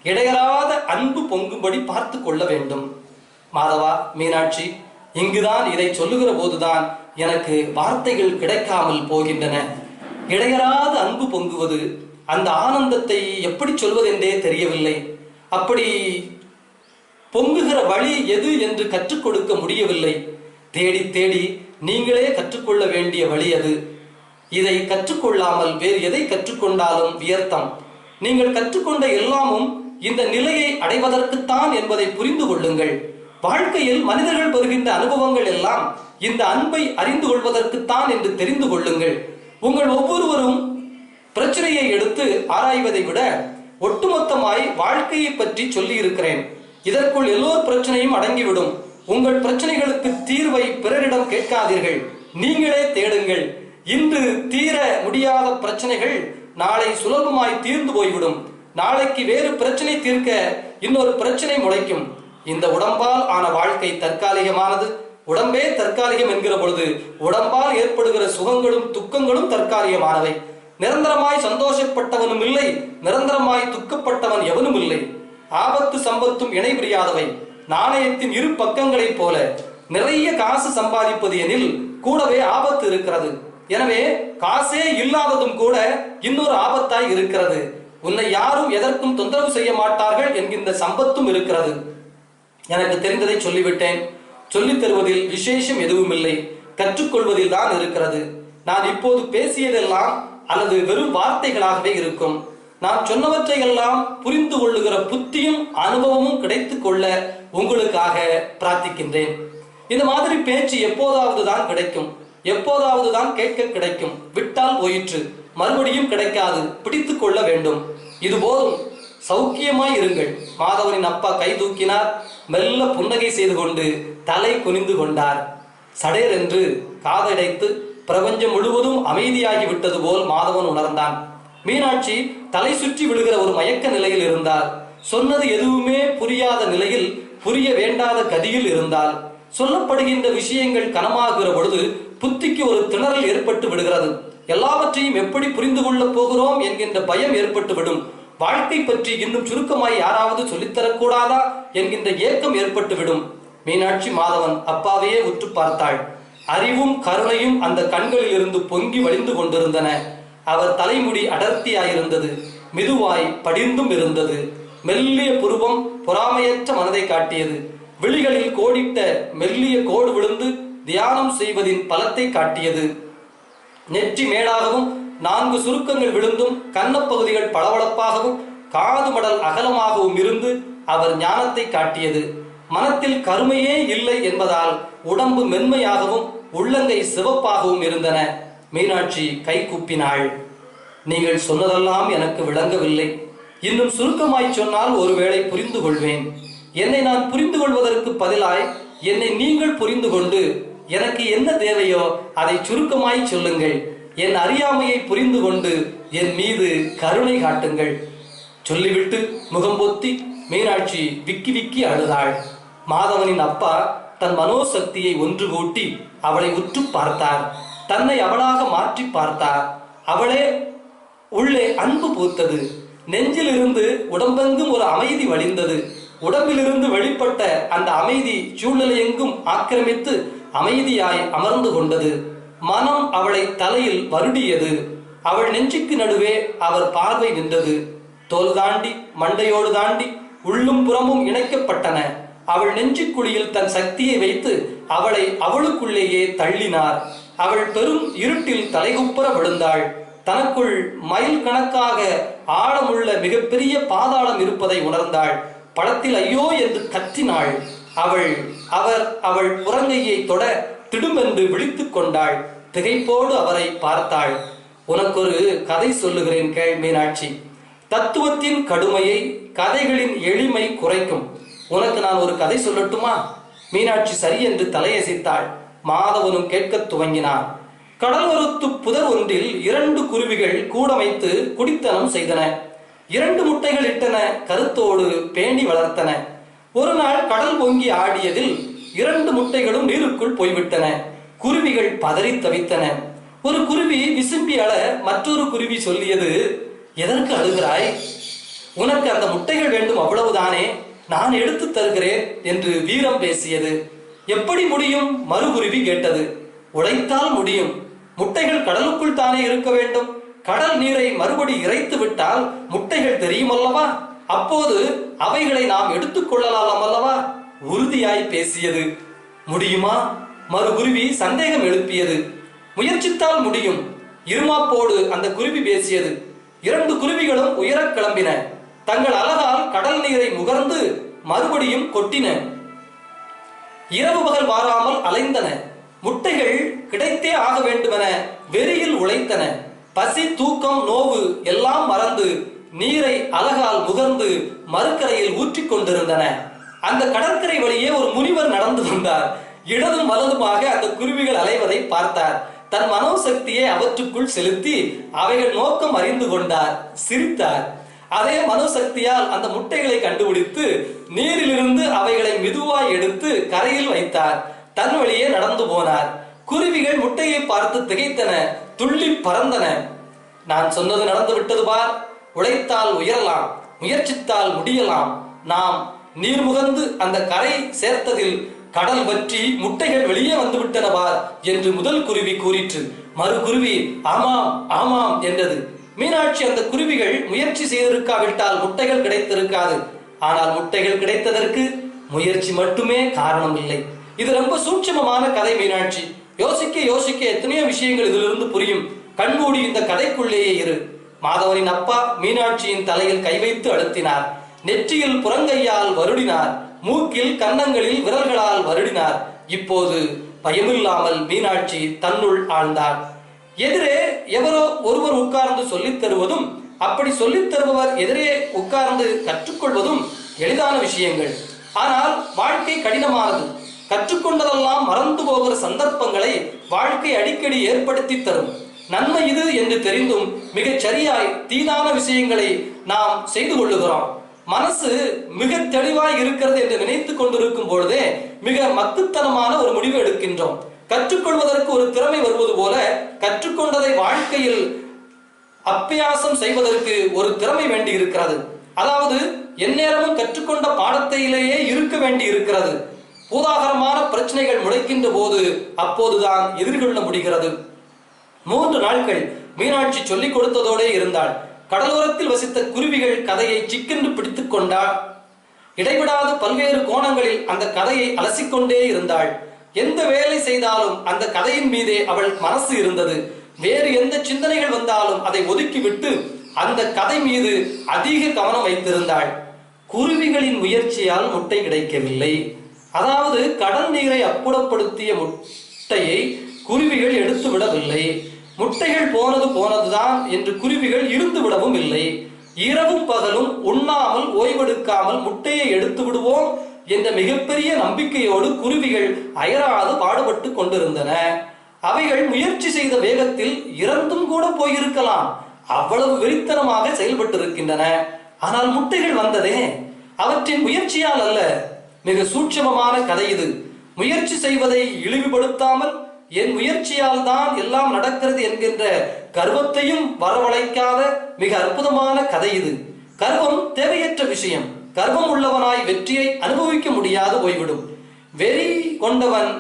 இடையறாத அன்பு பொங்கும்படி பார்த்து கொள்ள வேண்டும். மாதவா, மீனாட்சி, இங்குதான் இதை சொல்லுகிற போதுதான் எனக்கு வார்த்தைகள் கிடைக்காமல் போகின்றன. இடையறாத அன்பு பொங்குவது, அந்த ஆனந்தத்தை எப்படி சொல்வதென்றே தெரியவில்லை. அப்படி பொங்குகிற வழி எது என்று கற்றுக் கொடுக்க முடியவில்லை. தேடி தேடி நீங்களே கற்றுக்கொள்ள வேண்டிய வழி அது. இதை கற்றுக்கொள்ளாமல் வேறு எதை கற்றுக்கொண்டாலும் வியர்த்தம். நீங்கள் கற்றுக்கொண்ட எல்லாமும் இந்த நிலையை அடைவதற்குத்தான் என்பதை புரிந்து கொள்ளுங்கள். வாழ்க்கையில் மனிதர்கள் பெறுகின்ற அனுபவங்கள் எல்லாம் இந்த அன்பை அறிந்து கொள்வதற்குத்தான் என்று தெரிந்து கொள்ளுங்கள். உங்கள் ஒவ்வொருவரும் பிரச்சனையை எடுத்து ஆராய்வதை விட ஒட்டுமொத்தமாய் வாழ்க்கையை பற்றி சொல்லி இருக்கிறேன். இதற்குள் எல்லோர் பிரச்சனையும் அடங்கிவிடும். உங்கள் பிரச்சனைகளுக்கு தீர்வை பிறரிடம் கேட்காதீர்கள், நீங்களே தேடுங்கள். இன்று தீர முடியாத பிரச்சனைகள் நாளை சுலபமாய் தீர்ந்து போய்விடும். நாளைக்கு வேறு பிரச்சனை தீர்க்க இன்னொரு பிரச்சனை முளைக்கும். இந்த உடம்பால் ஆன வாழ்க்கை தற்காலிகமானது. உடம்பே தற்காலிகம் என்கிற பொழுது உடம்பால் ஏற்படுகிற சுகங்களும் துக்கங்களும் தற்காலிகமானவை. நிரந்தரமாய் சந்தோஷப்பட்டவனும் இல்லை, நிரந்தரமாய் துக்கப்பட்டவன் எவனும் இல்லை. ஆபத்து சம்பத்தும் இணை பிரியாதவை. நாணயத்தின் இரு பக்கங்களைப் போல. நிறைய காசு சம்பாதிப்பது எனில் கூடவே ஆபத்து இருக்கிறது. எனவே காசே இல்லாததும் கூட இன்னொரு ஆபத்தாய் இருக்கிறது. உன்னை யாரும் எதற்கும் தொந்தரவு செய்ய மாட்டார்கள் என்கின்ற சம்பத்தும் இருக்கிறது. எனக்கு தெரிந்ததை சொல்லிவிட்டேன். சொல்லித் தருவதில் விசேஷம் எதுவும் இல்லை, கற்றுக்கொள்வதில் தான் இருக்கிறது. நான் இப்போது பேசியதெல்லாம் அல்லது வெறும் வார்த்தைகளாகவே இருக்கும். நான் சொன்னவற்றை எல்லாம் புரிந்து கொள்ளுகிற புத்தியும் அனுபவமும் கிடைத்து கொள்ள உங்களுக்காக பிரார்த்திக்கின்றேன். இந்த மாதிரி பேச்சு எப்போதாவது தான் கிடைக்கும், எப்போதாவது தான் கேட்க கிடைக்கும். விட்டால் போயிற்று, மறுபடியும் கிடைக்காது. பிடித்து கொள்ள வேண்டும். இது போதும், சௌக்கியமாய் இருங்கள். மாதவனின் அப்பா கை தூக்கினார். மெல்ல புன்னகை செய்து கொண்டு தலை குனிந்து கொண்டார். சடேர் என்று காதடைத்து பிரபஞ்சம் முழுவதும் அமைதியாகி விட்டது போல் மாதவன் உணர்ந்தான். மீனாட்சி தலை சுற்றி விழுகிற ஒரு மயக்க நிலையில் இருந்தார். சொன்னது எதுவுமே புரியாத நிலையில், புரிய வேண்டாத கதியில் இருந்தால். சொல்லப்படுகின்ற விஷயங்கள் கனமாகிற பொழுது புத்திக்கு ஒரு திணறல் ஏற்பட்டு விடுகிறது. எல்லாவற்றையும் எப்படி புரிந்து கொள்ளப் போகிறோம் என்கின்ற பயம் ஏற்பட்டு விடும். வாழ்க்கை பற்றி இன்னும் சுருக்கமாய் யாராவது சொல்லித்தரக்கூடாதா என்கின்ற ஏக்கம் ஏற்பட்டு விடும். மீனாட்சி மாதவன் அப்பாவையே உற்று பார்த்தாள். அறிவும் கருணையும் அந்த கண்களில் இருந்து பொங்கி வழிந்து கொண்டிருந்தன. அவர் தலைமுடி அடர்த்தியாயிருந்தது, மெதுவாய் படிந்தும் இருந்தது. மெல்லிய புருவம் பொறாமையற்ற மனதை காட்டியது. விழிகளில் கோடிட்ட மெல்லிய கோடு விழுந்து தியானம் செய்வதின் பலத்தை காட்டியது. நெற்றி மேடாகவும் 4 சுருக்கங்கள் விழுந்தும் கன்னப்பகுதிகள் பளபளப்பாகவும் காது மடல் அகலமாகவும் இருந்து அவர் ஞானத்தை காட்டியது. மனத்தில் கருமையே இல்லை என்பதால் உடம்பு மென்மையாகவும் உள்ளங்கை சிவப்பாகவும் இருந்தன. மீனாட்சி கை கூப்பினாள். நீங்கள் சொன்னதெல்லாம் எனக்கு விளங்கவில்லை. இன்னும் சுருக்கமாய் சொன்னால் ஒருவேளை புரிந்து கொள்வேன். என்னை நான் புரிந்து கொள்வதற்கு பதிலாய் என்னை நீங்கள் புரிந்து கொண்டு எனக்கு என்ன தேவையோ அதை சுருக்கமாய் சொல்லுங்கள். என் அறியாமையை புரிந்து கொண்டு என் மீது கருணை காட்டுங்கள். சொல்லிவிட்டு முகம் பொத்தி மீனாட்சி விக்கி விக்கி அழுதாள். மாதவனின் அப்பா தன் மனோசக்தியை ஒன்று கூட்டி அவளை உற்று பார்த்தார். தன்னை அவளாக மாற்றி பார்த்தார். அவளே உள்ளே அன்பு பூத்தது. நெஞ்சிலிருந்து உடம்பெங்கும் ஒரு அமைதி வழிந்தது. உடம்பிலிருந்து வெளிப்பட்ட அந்த அமைதி சூழ்நிலை எங்கும் ஆக்கிரமித்து அமைதியாய் அமர்ந்து கொண்டது. மனம் அவளை தலையில் வருடியது. அவள் நெஞ்சுக்கு நடுவே அவர் பார்வை நின்றது. தோல் தாண்டி மண்டையோடு தாண்டி உள்ளும் புறமும் இணைக்கப்பட்டன. அவள் நெஞ்சுக்குழியில் தன் சக்தியை வைத்து அவளை அவளுக்குள்ளேயே தள்ளினார். அவள் பெரும் இருட்டில் தலைகுப்புற விழுந்தாள். தனக்குள் மைல் கணக்காக ஆழமுள்ள மிகப்பெரிய பாதாளம் இருப்பதை உணர்ந்தாள். படத்தில் ஐயோ என்று கத்தினாள். அவள் புறங்கையை தொட திடுமென்று விழித்துக் கொண்டாள். திகைப்போடு அவரை பார்த்தாள். உனக்கொரு கதை சொல்லுகிறேன் கேள் மீனாட்சி. தத்துவத்தின் கடுமையை கதைகளின் எளிமை குறைக்கும். உனக்கு நான் ஒரு கதை சொல்லட்டுமா? மீனாட்சி சரி என்று தலையசைத்தாள். மாதவனும் கேட்கத் துவங்கினான். கடலோரத்து புதர் ஒன்றில் 2 குருவிகள் கூடமைத்து குடித்தனம் செய்தன. 2 முட்டைகள் இட்டன. கருத்தோடு பேணி வளர்த்தன. ஒரு நாள் கடல் பொங்கி ஆடியதில் 2 முட்டைகளும் நீருக்குள் போய்விட்டன. குருவிகள் பதறி தவித்தன. ஒரு குருவி விசும்பி அழ மற்றொரு குருவி சொல்லியது, எதற்கு அழுகிறாய்? உனக்கு அந்த முட்டைகள் வேண்டும், அவ்வளவுதானே, நான் எடுத்து தருகிறேன் என்று வீரம் பேசியது. எப்படி முடியும்? மறுகுருவி கேட்டது. உழைத்தால் முடியும். முட்டைகள் கடலுக்குள் தானே இருக்க வேண்டும். கடல் நீரை மறுபடி இறைத்து விட்டால் முட்டைகள் தெரியும் அல்லவா? அப்போது அவைகளை நாம் எடுத்துக் கொள்ளலாம் அல்லவா? உறுதியாய் பேசியது. முடியுமா? மறுகுருவி சந்தேகம் எழுப்பியது. முயற்சித்தால் முடியும். இருமாப்போடு அந்த குருவி பேசியது. 2 குருவிகளும் உயரக் கிளம்பின. தங்கள் அலகால் கடல் நீரை முகர்ந்து மறுபடியும் கொட்டின. இரவு பகல் வாராமல் அலைந்தன. முட்டைகள் கிடைத்தே ஆக வேண்டுமென வெறியில் உழைத்தன. பசி, தூக்கம், நோவு எல்லாம் மறந்து நீரை அலகால் முகர்ந்து மறுக்கரையில் ஊற்றிக் கொண்டிருந்தன. அந்த கடற்கரை வழியே ஒரு முனிவர் நடந்து வந்தார். இடதும் வலதுமாக அந்த குருவிகள் அலைவதை பார்த்தார். தன் மனோசக்தியை அவற்றுக்குள் செலுத்தி அவைகள் நோக்கம் அறிந்து கொண்டார். சிரித்தார். அதே மனோசக்தியால் அந்த முட்டைகளை கண்டுபிடித்து நீரிலிருந்து அவைகளை மெதுவாய் எடுத்து கரையில் வைத்தார். தன் வழியே நடந்து போனார். குருவிகள் முட்டையை பார்த்து திகைத்தன. துள்ளி பறந்தன. நான் சொன்னது நடந்து விட்டது பார். உழைத்தால் உயரலாம், முயற்சித்தால் முடியலாம். நாம் நீர் முகந்து அந்த கரை சேர்த்ததில் கடல் வற்றி முட்டைகள் வெளியே வந்து விட்டன பார் என்று முதல் குருவி கூறிற்று. மறு குருவி ஆமாம் ஆமாம் என்றது. மீனாட்சி அந்த குருவிகள் முயற்சி செய்திருக்காவிட்டால் முட்டைகள் கிடைத்திருக்காது. ஆனால் முட்டைகள் கிடைத்ததற்கு முயற்சி மட்டுமே காரணம் இல்லை. இது ரொம்ப சூட்சமமான கதை மீனாட்சி. யோசிக்க யோசிக்க எத்தனையோ விஷயங்கள் இதிலிருந்து புரியும். கண்மூடி இந்த கதைக்குள்ளேயே இரு. மாதவனின் அப்பா மீனாட்சியின் தலையில் கை வைத்து அழுத்தினார். நெற்றியில் புறங்கையால் வருடினார். மூக்கில் கன்னங்களில் விரல்களால் வருடினார். இப்போது பயமில்லாமல் மீனாட்சி தன்னுள் ஆழ்ந்தார். எதிரே எவரோ ஒருவர் உட்கார்ந்து சொல்லித் தருவதும் அப்படி சொல்லித் தருபவர் எதிரே உட்கார்ந்து கற்றுக்கொள்வதும் எளிதான விஷயங்கள். ஆனால் வாழ்க்கை கடினமானது. கற்றுக்கொண்டதெல்லாம் மறந்து போகிற சந்தர்ப்பங்களை வாழ்க்கை அடிக்கடி ஏற்படுத்தி தரும். நன்மை இது என்று தெரிந்தும் மிகச் சரியாய் தீதான விஷயங்களை நாம் செய்து கொள்ளுகிறோம். மனசு மிக தெளிவாய் இருக்கிறது என்று நினைத்துக் கொண்டிருக்கும் பொழுதே மிக மக்குத்தனமான ஒரு முடிவு எடுக்கின்றோம். கற்றுக்கொள்வதற்கு ஒரு திறமை வருவது போல கற்றுக்கொண்டதை வாழ்க்கையில் அபியாசம் செய்வதற்கு ஒரு திறமை வேண்டி இருக்கிறது. அதாவது எந்நேரமும் கற்றுக்கொண்ட பாடத்திலேயே இருக்க வேண்டி இருக்கிறது. பூதாகரமான பிரச்சனைகள் முளைக்கின்ற போது அப்போதுதான் எதிர்கொள்ள முடிகிறது. 3 நாட்கள் மீனாட்சி சொல்லிக் கொடுத்ததோடே இருந்தாள். கடலோரத்தில் வசித்த குருவிகள் கதையை சிக்கென்று பிடித்துக் கொண்டாள். இடைவிடாத பல்வேறு கோணங்களில் அந்த கதையை அலசிக்கொண்டே இருந்தாள். எந்த வேலை செய்தாலும் அந்த கதையின் மீதே அவள் மனசு இருந்தது. வேறு எந்த சிந்தனைகள் வந்தாலும் அதை ஒதுக்கிவிட்டு அந்த கதை மீது அதிக கவனம் வைத்திருந்தாள். குருவிகளின் முயற்சியால் முட்டை கிடைக்கவில்லை. அதாவது கடல் நீரை அப்புறப்படுத்திய முட்டையை குருவிகள் எடுத்து விடவில்லை. முட்டைகள் போனது போனதுதான் என்று குருவிகள் இருந்து விடவும் இல்லை. இரவும் பகலும் உண்ணாமல் ஓய்வெடுக்காமல் முட்டையை எடுத்து விடுவோம் என்ற மிகப்பெரிய நம்பிக்கையோடு குருவிகள் அயராது பாடுபட்டு கொண்டிருந்தன. அவைகள் முயற்சி செய்த வேகத்தில் இறந்தும் கூட போயிருக்கலாம். அவ்வளவு வெறித்தனமாக செயல்பட்டிருக்கின்றன. ஆனால் முட்டைகள் வந்ததே அவற்றின் முயற்சியால் அல்ல. மிக சூட்சமமான கதை இது. முயற்சி செய்வதை இழிவுபடுத்தாமல் என் முயற்சியால் தான் எல்லாம் நடக்கிறது என்கின்ற கர்வத்தையும் வரவழைக்காத மிக அற்புதமான கதை இது. கர்வம் தேவையற்ற விஷயம். கர்வம் உள்ளவனாய் வெற்றியை அனுபவிக்க முடியாது போய்விடும். வெறி கொண்டவன்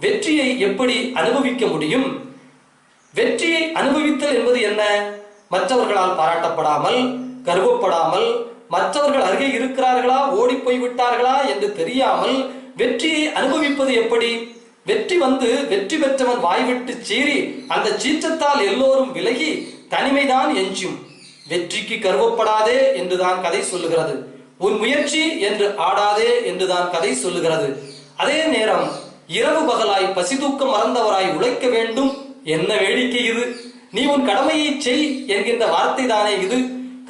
வெற்றியை எப்படி அனுபவிக்க முடியும்? வெற்றியை அனுபவித்தல் என்பது என்ன? மற்றவர்களால் பாராட்டப்படாமல், கர்வப்படாமல், மற்றவர்கள் அருகே இருக்கிறார்களா, ஓடி போய் விட்டார்களா என்று தெரியாமல் வெற்றியை அனுபவிப்பது எப்படி? வெற்றி வந்து வெற்றி பெற்றவன் வாய்விட்டு சீறி அந்த சீற்றத்தால் எல்லோரும் விலகி தனிமைதான் எஞ்சும். வெற்றிக்கு கர்வப்படாதே என்றுதான் கதை சொல்லுகிறது. உன் முயற்சி என்று ஆடாதே என்றுதான் கதை சொல்லுகிறது. அதே நேரம் இரவு பகலாய் பசி தூக்கம் மறந்தவராய் உழைக்க வேண்டும். என்ன வேடிக்கை இது! நீ உன் கடமையை செய் என்கின்ற வார்த்தை தானே இது.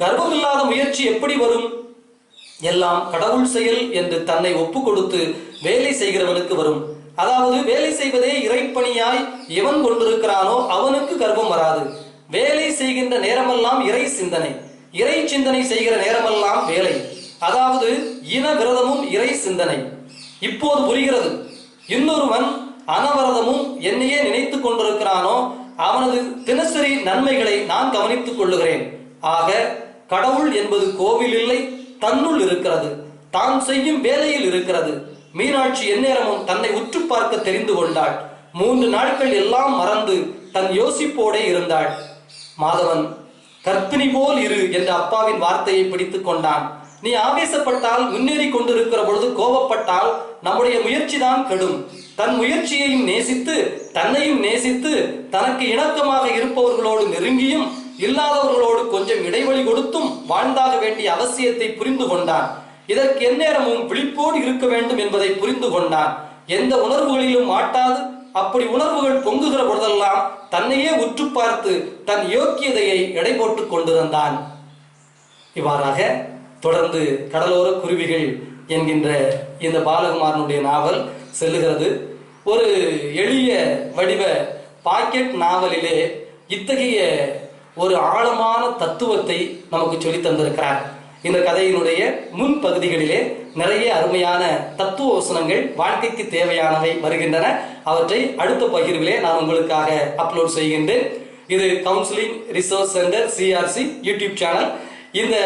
கர்வமில்லாத முயற்சி எப்படி வரும்? எல்லாம் கடவுள் செயல் என்று தன்னை ஒப்பு கொடுத்து வேலை செய்கிறவனுக்கு வரும். அதாவது வேலை செய்வதே இறைப்பணியாய் எவன் கொண்டிருக்கிறானோ அவனுக்கு கர்வம் வராது. வேலை செய்கின்ற நேரமெல்லாம் இறை சிந்தனை, இறை சிந்தனை செய்கிற நேரமெல்லாம் வேலை. அதாவது இன விரதமும் இறை சிந்தனை. இப்போது புரிகிறது. இன்னொருவன் அனவரதமும் என்னையே நினைத்துக் கொண்டிருக்கிறானோ அவனது தினசரி நன்மைகளை நான் கவனித்துக் கொள்ளுகிறேன். ஆக கடவுள் என்பது கோவில் இல்லை, தன்னுள் இருக்கிறது, தான் செய்யும் வேலையில் இருக்கிறது. மீனாட்சி எந்நேரமும் தன்னை உற்று பார்க்க தெரிந்து கொண்டாள். 3 நாட்கள் எல்லாம் மறந்து தன் யோசிப்போடே இருந்தாள். மாதவன் கற்பிணி போல் இரு என்ற அப்பாவின் வார்த்தையை பிடித்துக் கொண்டான். நீ ஆவேசப்பட்டால், முன்னேறி கொண்டிருக்கிற பொழுது கோபப்பட்டால் நம்முடைய முயற்சி தான் கெடும். தன் முயற்சியையும் நேசித்து தன்னையும் நேசித்து தனக்கு இணக்கமாக இருப்பவர்களோடு நெருங்கியும் இல்லாதவர்களோடு கொஞ்சம் இடைவெளி கொடுத்தும் வாழ்ந்தாக வேண்டிய அவசியத்தை புரிந்து கொண்டான். இதற்கு எந்நேரமும் விழிப்போடு இருக்க வேண்டும் என்பதை புரிந்து கொண்டான். எந்த உணர்வுகளிலும் மாட்டாது, அப்படி உணர்வுகள் பொங்குகிற பொழுதெல்லாம் தன்னையே உற்று பார்த்து தன் யோக்கியதையை எடை போட்டுக் கொண்டிருந்தான். இவ்வாறாக தொடர்ந்து கடலோர குருவிகள் என்கின்ற இந்த பாலகுமாரனுடைய நாவல் செல்லுகிறது. ஒரு எளிய வடிவ பாக்கெட் நாவலிலே இத்தகைய ஒரு ஆழமான தத்துவத்தை நமக்கு சொல்லி தந்திருக்கிறார். இந்த கதையினுடைய முன் பகுதிகளிலே நிறைய அருமையான தத்துவ வசனங்கள், வாழ்க்கைக்கு தேவையானவை வருகின்றன. அவற்றை அடுத்த பகிர்விலே நான் உங்களுக்காக அப்லோட் செய்கின்றேன். இது counselling resource centre CRC YouTube channel. இந்த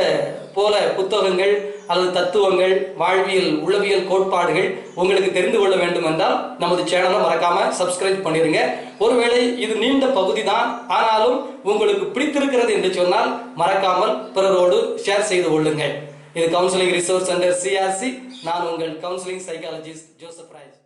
போல புத்தகங்கள் அல்லது தத்துவங்கள், வாழ்வியல் உளவியல் கோட்பாடுகள் உங்களுக்கு தெரிந்து கொள்ள வேண்டும் என்றால் நமது சேனலை மறக்காம சப்ஸ்கிரைப் பண்ணிருங்க. ஒருவேளை இது நீண்ட பகுதி தான், ஆனாலும் உங்களுக்கு பிடித்திருக்கிறது என்று சொன்னால் மறக்காமல் பிறரோடு ஷேர் செய்து கொள்ளுங்கள். இது கவுன்சிலிங் ரிசோர்ஸ் சென்டர் சிஆர்சி. நான் உங்கள் கவுன்சிலிங் சைக்காலஜிஸ்ட் ஜோசப் ராஜ்.